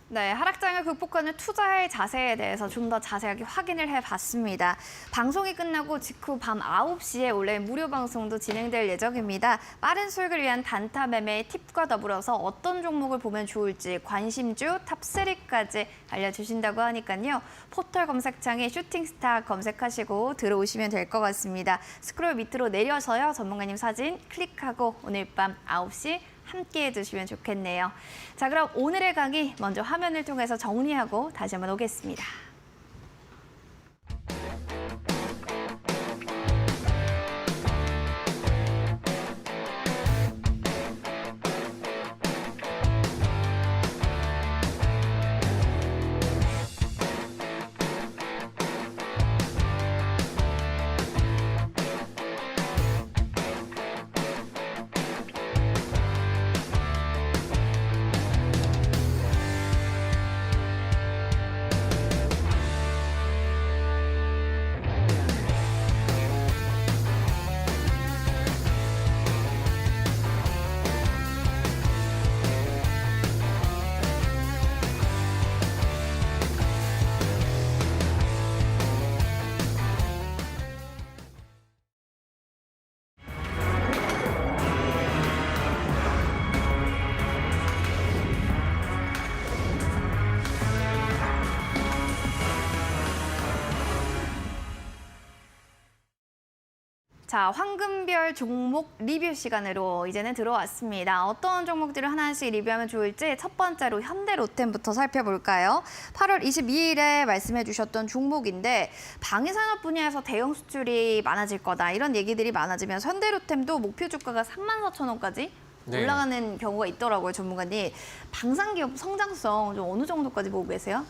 네, 하락장을 극복하는 투자의 자세에 대해서 좀 더 자세하게 확인을 해봤습니다. 방송이 끝나고 직후 밤 9시에 온라인 무료 방송도 진행될 예정입니다. 빠른 수익을 위한 단타 매매의 팁과 더불어서 어떤 종목을 보면 좋을지 관심주 탑3까지 알려주신다고 하니까요. 포털 검색창에 슈팅스타 검색하시고 들어오시면 될 것 같습니다. 스크롤 밑으로 내려서요. 전문가님 사진 클릭하고 오늘 밤 9시 함께해 주시면 좋겠네요. 자, 그럼 오늘의 강의 먼저 화면을 통해서 정리하고 다시 한번 오겠습니다. 자, 황금별 종목 리뷰 시간으로 이제는 들어왔습니다. 어떤 종목들을 하나씩 리뷰하면 좋을지 첫 번째로 현대로템부터 살펴볼까요? 8월 22일에 말씀해 주셨던 종목인데 방위산업 분야에서 대형 수출이 많아질 거다 이런 얘기들이 많아지면서 현대로템도 목표 주가가 34,000원까지 네. 올라가는 경우가 있더라고요, 전문가님. 방산기업 성장성 좀 어느 정도까지 보고 계세요?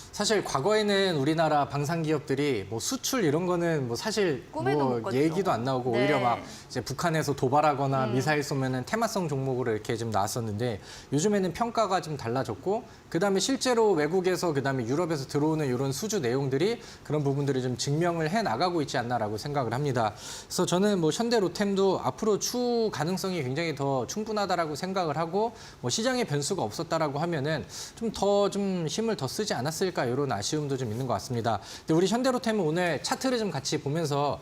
사실 과거에는 우리나라 방산기업들이 뭐 수출 이런 거는 뭐 사실 꿈에도 못 뭐 꿨죠. 얘기도 안 나오고 네. 오히려 막 이제 북한에서 도발하거나 미사일 쏘면은 테마성 종목으로 이렇게 좀 나왔었는데, 요즘에는 평가가 좀 달라졌고, 그다음에 실제로 외국에서 그다음에 유럽에서 들어오는 이런 수주 내용들이 그런 부분들이 좀 증명을 해 나가고 있지 않나라고 생각을 합니다. 그래서 저는 뭐 현대로템도 앞으로 추후 가능성이 굉장히 더 충분하다라고 생각을 하고, 뭐 시장에 변수가 없었다라고 하면은 좀 더 좀 힘을 더 쓰지 않았을까 아닐까 이런 아쉬움도 좀 있는 것 같습니다. 근데 우리 현대로템은 오늘 차트를 좀 같이 보면서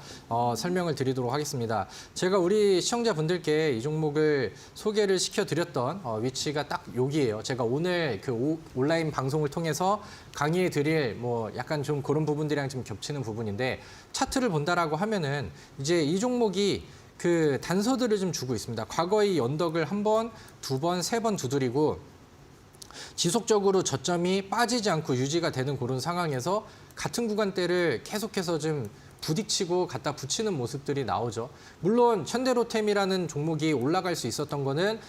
설명을 드리도록 하겠습니다. 제가 우리 시청자분들께 이 종목을 소개를 시켜드렸던 위치가 딱 여기예요. 제가 오늘 그 온라인 방송을 통해서 강의해 드릴 뭐 약간 좀 그런 부분들이랑 좀 겹치는 부분인데 차트를 본다라고 하면은 이제 이 종목이 그 단서들을 좀 주고 있습니다. 과거의 언덕을 한 번, 두 번, 세 번 두드리고 지속적으로 저점이 빠지지 않고 유지가 되는 그런 상황에서 같은 구간대를 계속해서 좀 부딪히고 갖다 붙이는 모습들이 나오죠. 물론 현대로템이라는 종목이 올라갈 수 있었던 거는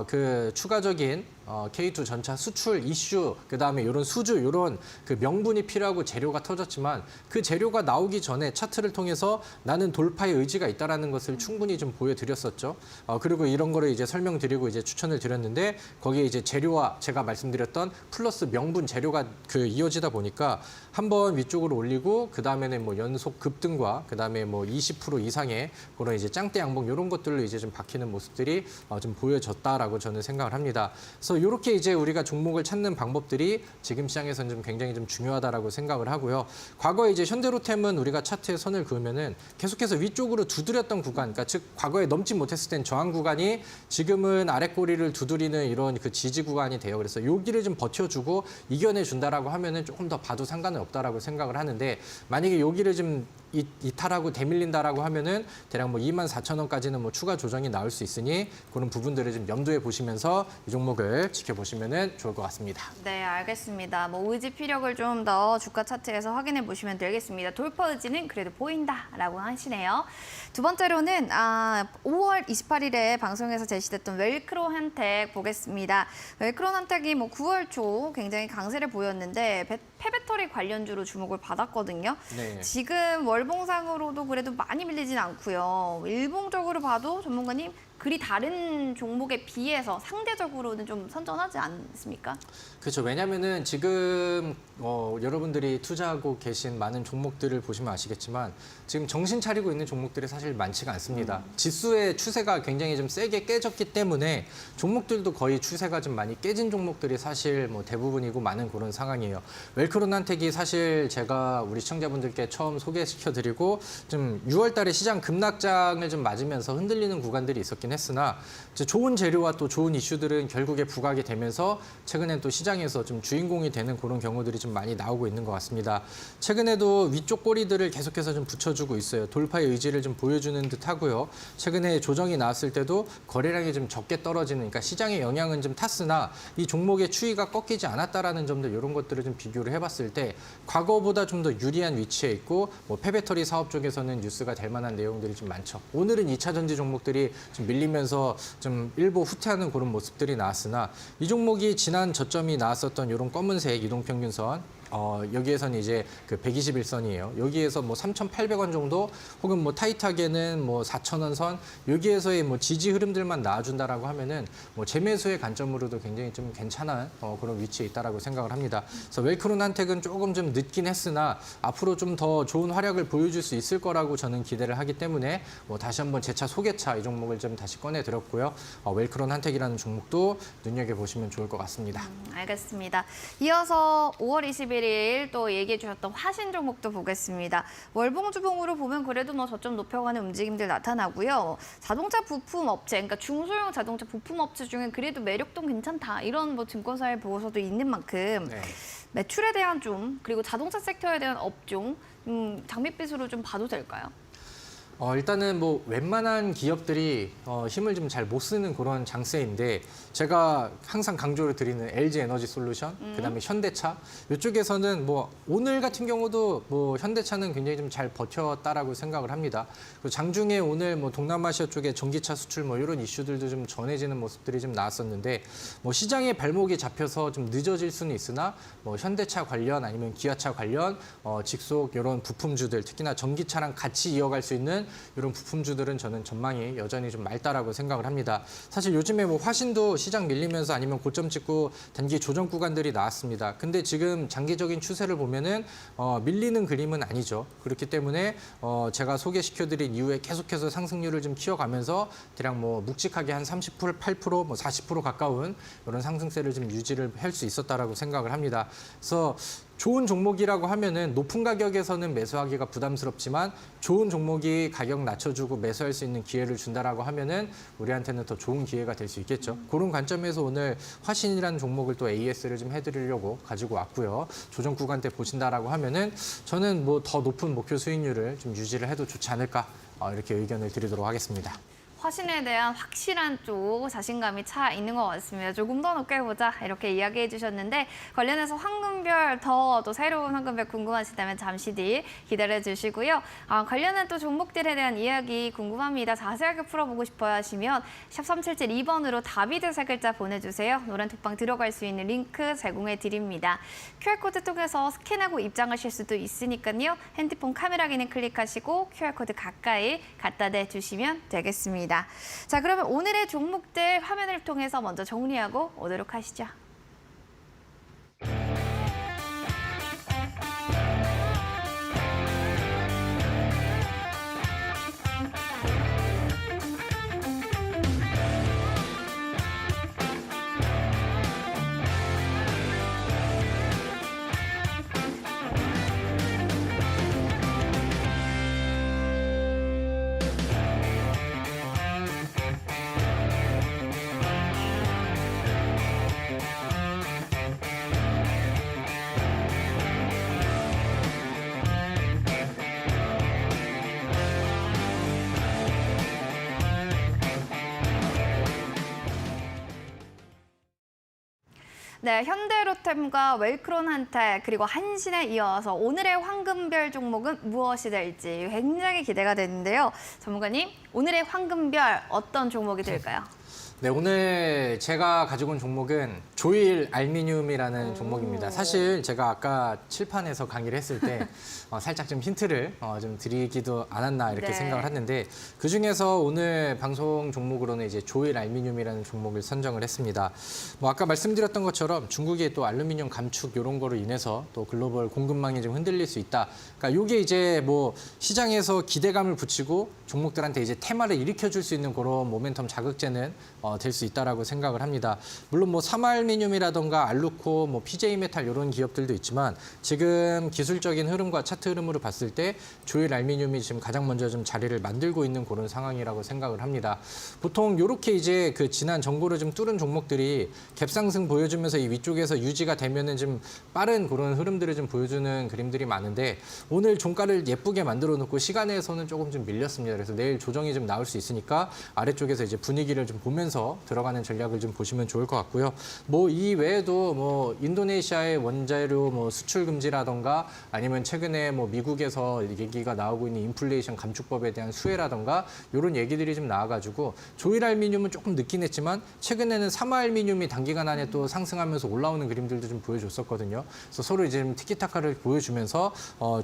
그 추가적인 K2 전차 수출 이슈, 그다음에 이런 수주, 이런 그 명분이 필요하고 재료가 터졌지만 그 재료가 나오기 전에 차트를 통해서 나는 돌파의 의지가 있다라는 것을 충분히 좀 보여드렸었죠. 그리고 이런 거를 이제 설명드리고 이제 추천을 드렸는데 거기에 이제 재료와 제가 말씀드렸던 플러스 명분 재료가 그 이어지다 보니까 한번 위쪽으로 올리고 그 다음에는 뭐 연속 급등과 그 다음에 뭐 20% 이상의 그런 이제 짱대 양봉 이런 것들로 이제 좀 박히는 모습들이 좀 보여졌다라고 저는 생각을 합니다. 그래서 이렇게 이제 우리가 종목을 찾는 방법들이 지금 시장에서는 좀 굉장히 좀 중요하다라고 생각을 하고요. 과거에 이제 현대로템은 우리가 차트에 선을 그으면은 계속해서 위쪽으로 두드렸던 구간, 그러니까 즉 과거에 넘지 못했을 땐 저항 구간이 지금은 아랫꼬리를 두드리는 이런 그 지지 구간이 돼요. 그래서 여기를 좀 버텨주고 이겨내 준다라고 하면은 조금 더 봐도 상관은 없다라고 생각을 하는데 만약에 여기를 좀 이탈하고 대밀린다라고 하면은 대략 뭐 24,000원까지는 뭐 추가 조정이 나올 수 있으니 그런 부분들을 좀 염두에 보시면서 이 종목을 지켜보시면은 좋을 것 같습니다. 네, 알겠습니다. 뭐 의지 피력을 좀 더 주가 차트에서 확인해 보시면 되겠습니다. 돌파 의지는 그래도 보인다라고 하시네요. 두 번째로는 5월 28일에 방송에서 제시됐던 웰크로 한택 보겠습니다. 웰크로 한택이 뭐 9월 초 굉장히 강세를 보였는데 폐배터리 관련주로 주목을 받았거든요. 네. 지금 월봉상으로도 그래도 많이 밀리진 않고요. 일봉적으로 봐도 전문가님 그리 다른 종목에 비해서 상대적으로는 좀 선전하지 않습니까? 그렇죠. 왜냐하면은 지금 여러분들이 투자하고 계신 많은 종목들을 보시면 아시겠지만 지금 정신 차리고 있는 종목들이 사실 많지가 않습니다. 지수의 추세가 굉장히 좀 세게 깨졌기 때문에 종목들도 거의 추세가 좀 많이 깨진 종목들이 사실 뭐 대부분이고 많은 그런 상황이에요. 웰크론한택이 사실 제가 우리 시청자분들께 처음 소개시켜드리고 좀 6월 달에 시장 급락장을 좀 맞으면서 흔들리는 구간들이 있었긴 했으나 이제 좋은 재료와 또 좋은 이슈들은 결국에 부각이 되면서 최근엔 또 시장에서 좀 주인공이 되는 그런 경우들이 좀 많이 나오고 있는 것 같습니다. 최근에도 위쪽 꼬리들을 계속해서 좀 붙여주고 있어요. 돌파의 의지를 좀 보여주는 듯 하고요. 최근에 조정이 나왔을 때도 거래량이 좀 적게 떨어지는, 그러니까 시장의 영향은 좀 탔으나 이 종목의 추이가 꺾이지 않았다라는 점들 이런 것들을 좀 비교를 해봤을 때 과거보다 좀 더 유리한 위치에 있고 뭐 폐배터리 사업 쪽에서는 뉴스가 될 만한 내용들이 좀 많죠. 오늘은 2차 전지 종목들이 좀 밀리면서 좀 일부 후퇴하는 그런 모습들이 나왔으나 이 종목이 지난 저점이 나왔었던 이런 검은색 이동평균선 여기에서는 이제 그 121선이에요. 여기에서 뭐 3,800원 정도 혹은 뭐 타이트하게는 뭐 4,000원 선 여기에서의 뭐 지지 흐름들만 나와준다라고 하면은 뭐 재매수의 관점으로도 굉장히 좀 괜찮은 그런 위치에 있다라고 생각을 합니다. 그래서 웰크론한택은 조금 좀 늦긴 했으나 앞으로 좀 더 좋은 활약을 보여줄 수 있을 거라고 저는 기대를 하기 때문에 뭐 다시 한번 재차 소개차 이 종목을 좀 다시 꺼내드렸고요. 웰크론한택이라는 종목도 눈여겨보시면 좋을 것 같습니다. 알겠습니다. 이어서 5월 21일 또 얘기해 주셨던 화신 종목도 보겠습니다. 월봉주봉으로 보면 그래도 뭐 저점 높여가는 움직임들 나타나고요. 자동차 부품 업체, 그러니까 중소형 자동차 부품 업체 중에 그래도 매력도 괜찮다. 이런 뭐 증권사의 보고서도 있는 만큼 네. 매출에 대한 좀 그리고 자동차 섹터에 대한 업종 장밋빛으로 좀 봐도 될까요? 일단은 뭐 웬만한 기업들이 힘을 좀 잘 못 쓰는 그런 장세인데 제가 항상 강조를 드리는 LG 에너지 솔루션, 그다음에 현대차 이쪽에서는 뭐 오늘 같은 경우도 뭐 현대차는 굉장히 좀 잘 버텼다라고 생각을 합니다. 그리고 장중에 오늘 뭐 동남아시아 쪽에 전기차 수출 뭐 이런 이슈들도 좀 전해지는 모습들이 좀 나왔었는데 뭐 시장의 발목이 잡혀서 좀 늦어질 수는 있으나 뭐 현대차 관련 아니면 기아차 관련 직속 이런 부품주들 특히나 전기차랑 같이 이어갈 수 있는 이런 부품주들은 저는 전망이 여전히 좀 맑다라고 생각을 합니다. 사실 요즘에 뭐 화신도 시장 밀리면서 아니면 고점 찍고 단기 조정 구간들이 나왔습니다. 근데 지금 장기적인 추세를 보면은 밀리는 그림은 아니죠. 그렇기 때문에 제가 소개시켜드린 이후에 계속해서 상승률을 좀 키워가면서 대략 뭐 묵직하게 한 30%, 8%, 뭐 40% 가까운 이런 상승세를 좀 유지를 할 수 있었다라고 생각을 합니다. 그래서 좋은 종목이라고 하면은 높은 가격에서는 매수하기가 부담스럽지만 좋은 종목이 가격 낮춰주고 매수할 수 있는 기회를 준다라고 하면은 우리한테는 더 좋은 기회가 될 수 있겠죠. 그런 관점에서 오늘 화신이라는 종목을 또 AS를 좀 해드리려고 가지고 왔고요. 조정 구간대 보신다라고 하면은 저는 뭐 더 높은 목표 수익률을 좀 유지를 해도 좋지 않을까 이렇게 의견을 드리도록 하겠습니다. 화신에 대한 확실한 쪽 자신감이 차 있는 것 같습니다. 조금 더 높게 보자 이렇게 이야기해 주셨는데 관련해서 황금별 더 또 새로운 황금별 궁금하시다면 잠시 뒤 기다려 주시고요. 관련한 또 종목들에 대한 이야기 궁금합니다. 자세하게 풀어보고 싶어요 하시면 샵 3772번으로 다비드 세 글자 보내주세요. 노란 톡방 들어갈 수 있는 링크 제공해 드립니다. QR코드 통해서 스캔하고 입장하실 수도 있으니까요. 핸드폰 카메라 기능 클릭하시고 QR코드 가까이 갖다 대주시면 되겠습니다. 자, 그러면 오늘의 종목들 화면을 통해서 먼저 정리하고 오도록 하시죠. 네, 현대로템과 웰크론한테 그리고 한신에 이어서 오늘의 황금별 종목은 무엇이 될지 굉장히 기대가 되는데요. 전문가님, 오늘의 황금별 어떤 종목이 될까요? 네, 오늘 제가 가지고 온 종목은 조일 알미늄이라는 종목입니다. 사실 제가 아까 칠판에서 강의를 했을 때 살짝 좀 힌트를 좀 드리기도 않았나 이렇게 네. 생각을 했는데 그중에서 오늘 방송 종목으로는 이제 조일 알미늄이라는 종목을 선정을 했습니다. 뭐 아까 말씀드렸던 것처럼 중국의 또 알루미늄 감축 이런 거로 인해서 또 글로벌 공급망이 좀 흔들릴 수 있다. 그러니까 이게 이제 뭐 시장에서 기대감을 붙이고 종목들한테 이제 테마를 일으켜줄 수 있는 그런 모멘텀 자극제는 될 수 있다라고 생각을 합니다. 물론 뭐 삼알미늄이라던가 알루코, 뭐 PJ메탈 이런 기업들도 있지만 지금 기술적인 흐름과 차트 흐름으로 봤을 때 조일 알미늄이 지금 가장 먼저 좀 자리를 만들고 있는 그런 상황이라고 생각을 합니다. 보통 이렇게 이제 그 지난 전고를 좀 뚫은 종목들이 갭상승 보여주면서 이 위쪽에서 유지가 되면은 좀 빠른 그런 흐름들을 좀 보여주는 그림들이 많은데 오늘 종가를 예쁘게 만들어 놓고 시간에서는 조금 좀 밀렸습니다. 그래서 내일 조정이 좀 나올 수 있으니까 아래쪽에서 이제 분위기를 좀 보면서 들어가는 전략을 좀 보시면 좋을 것 같고요. 뭐 이 외에도 뭐 인도네시아의 원자료 뭐 수출 금지라던가 아니면 최근에 뭐 미국에서 얘기가 나오고 있는 인플레이션 감축법에 대한 수혜라던가 이런 얘기들이 좀 나와가지고 조일 알미늄은 조금 늦긴 했지만 최근에는 삼화 알미늄이 단기간 안에 또 상승하면서 올라오는 그림들도 좀 보여줬었거든요. 그래서 서로 이제 좀 티키타카를 보여주면서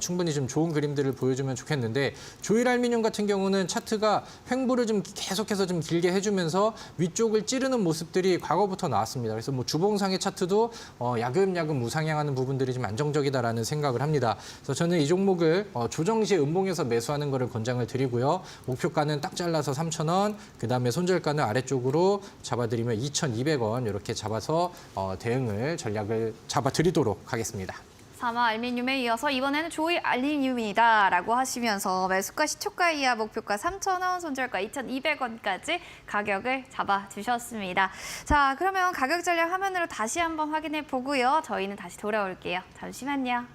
충분히 좀 좋은 그림들을 보여주면 좋겠는데 조일 알미늄 같은 경우는 차트가 횡보를 좀 계속해서 좀 길게 해주면서 위쪽을 찌르는 모습들이 과거부터 나왔습니다. 그래서 뭐 주봉상의 차트도 야금야금 우상향하는 부분들이 좀 안정적이다라는 생각을 합니다. 그래서 저는 이 종목을 조정 시에 음봉에서 매수하는 거를 권장을 드리고요. 목표가는 딱 잘라서 3,000원, 그다음에 손절가는 아래쪽으로 잡아드리면 2,200원 이렇게 잡아서 대응을 전략을 잡아드리도록 하겠습니다. 삼화 알미늄에 이어서 이번에는 조일 알미늄이다라고 하시면서 매수가 시초가 이하 목표가 3,000원, 손절가 2,200원까지 가격을 잡아주셨습니다. 자, 그러면 가격 전략 화면으로 다시 한번 확인해 보고요. 저희는 다시 돌아올게요. 잠시만요.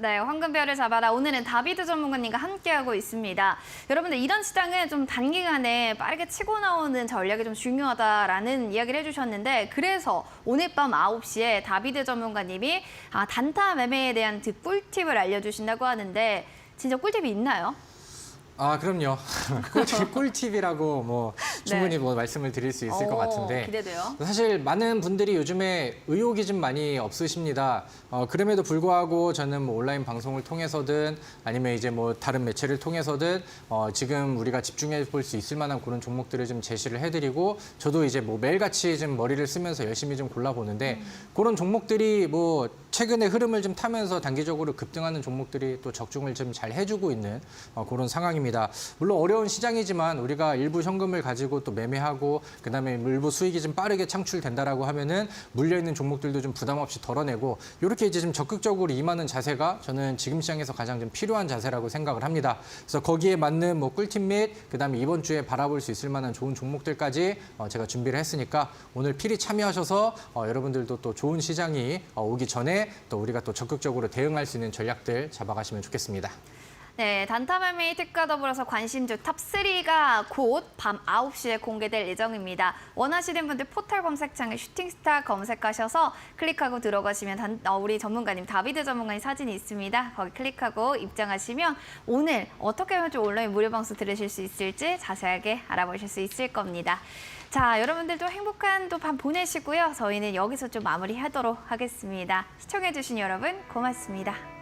네, 황금별을 잡아라. 오늘은 다비드 전문가님과 함께하고 있습니다. 여러분들 이런 시장은 좀 단기간에 빠르게 치고 나오는 전략이 좀 중요하다라는 이야기를 해주셨는데 그래서 오늘 밤 9시에 다비드 전문가님이 단타 매매에 대한 꿀팁을 알려주신다고 하는데 진짜 꿀팁이 있나요? 아, 그럼요. 꿀팁이라고 뭐 충분히 뭐 말씀을 드릴 수 있을 것 같은데 기대돼요. 사실 많은 분들이 요즘에 의욕이 좀 많이 없으십니다. 그럼에도 불구하고 저는 뭐 온라인 방송을 통해서든 아니면 이제 뭐 다른 매체를 통해서든 지금 우리가 집중해 볼 수 있을 만한 그런 종목들을 좀 제시를 해드리고 저도 이제 뭐 매일같이 좀 머리를 쓰면서 열심히 좀 골라보는데 그런 종목들이 뭐 최근에 흐름을 좀 타면서 단기적으로 급등하는 종목들이 또 적중을 좀 잘 해주고 있는 그런 상황입니다. 물론 어려운 시장이지만 우리가 일부 현금을 가지고 또 매매하고 그다음에 일부 수익이 좀 빠르게 창출된다라고 하면은 물려 있는 종목들도 좀 부담 없이 덜어내고 이렇게 이제 좀 적극적으로 임하는 자세가 저는 지금 시장에서 가장 좀 필요한 자세라고 생각을 합니다. 그래서 거기에 맞는 뭐 꿀팁 및 그다음에 이번 주에 바라볼 수 있을 만한 좋은 종목들까지 제가 준비를 했으니까 오늘 필히 참여하셔서 여러분들도 또 좋은 시장이 오기 전에 또 우리가 또 적극적으로 대응할 수 있는 전략들 잡아가시면 좋겠습니다. 네, 단타 매매 특과 더불어서 관심주 탑3가 곧 밤 9시에 공개될 예정입니다. 원하시는 분들 포털 검색창에 슈팅스타 검색하셔서 클릭하고 들어가시면 우리 전문가님, 다비드 전문가님 사진이 있습니다. 거기 클릭하고 입장하시면 오늘 어떻게 하면 좀 온라인 무료 방송 들으실 수 있을지 자세하게 알아보실 수 있을 겁니다. 자, 여러분들도 행복한 또 밤 보내시고요. 저희는 여기서 좀 마무리하도록 하겠습니다. 시청해주신 여러분 고맙습니다.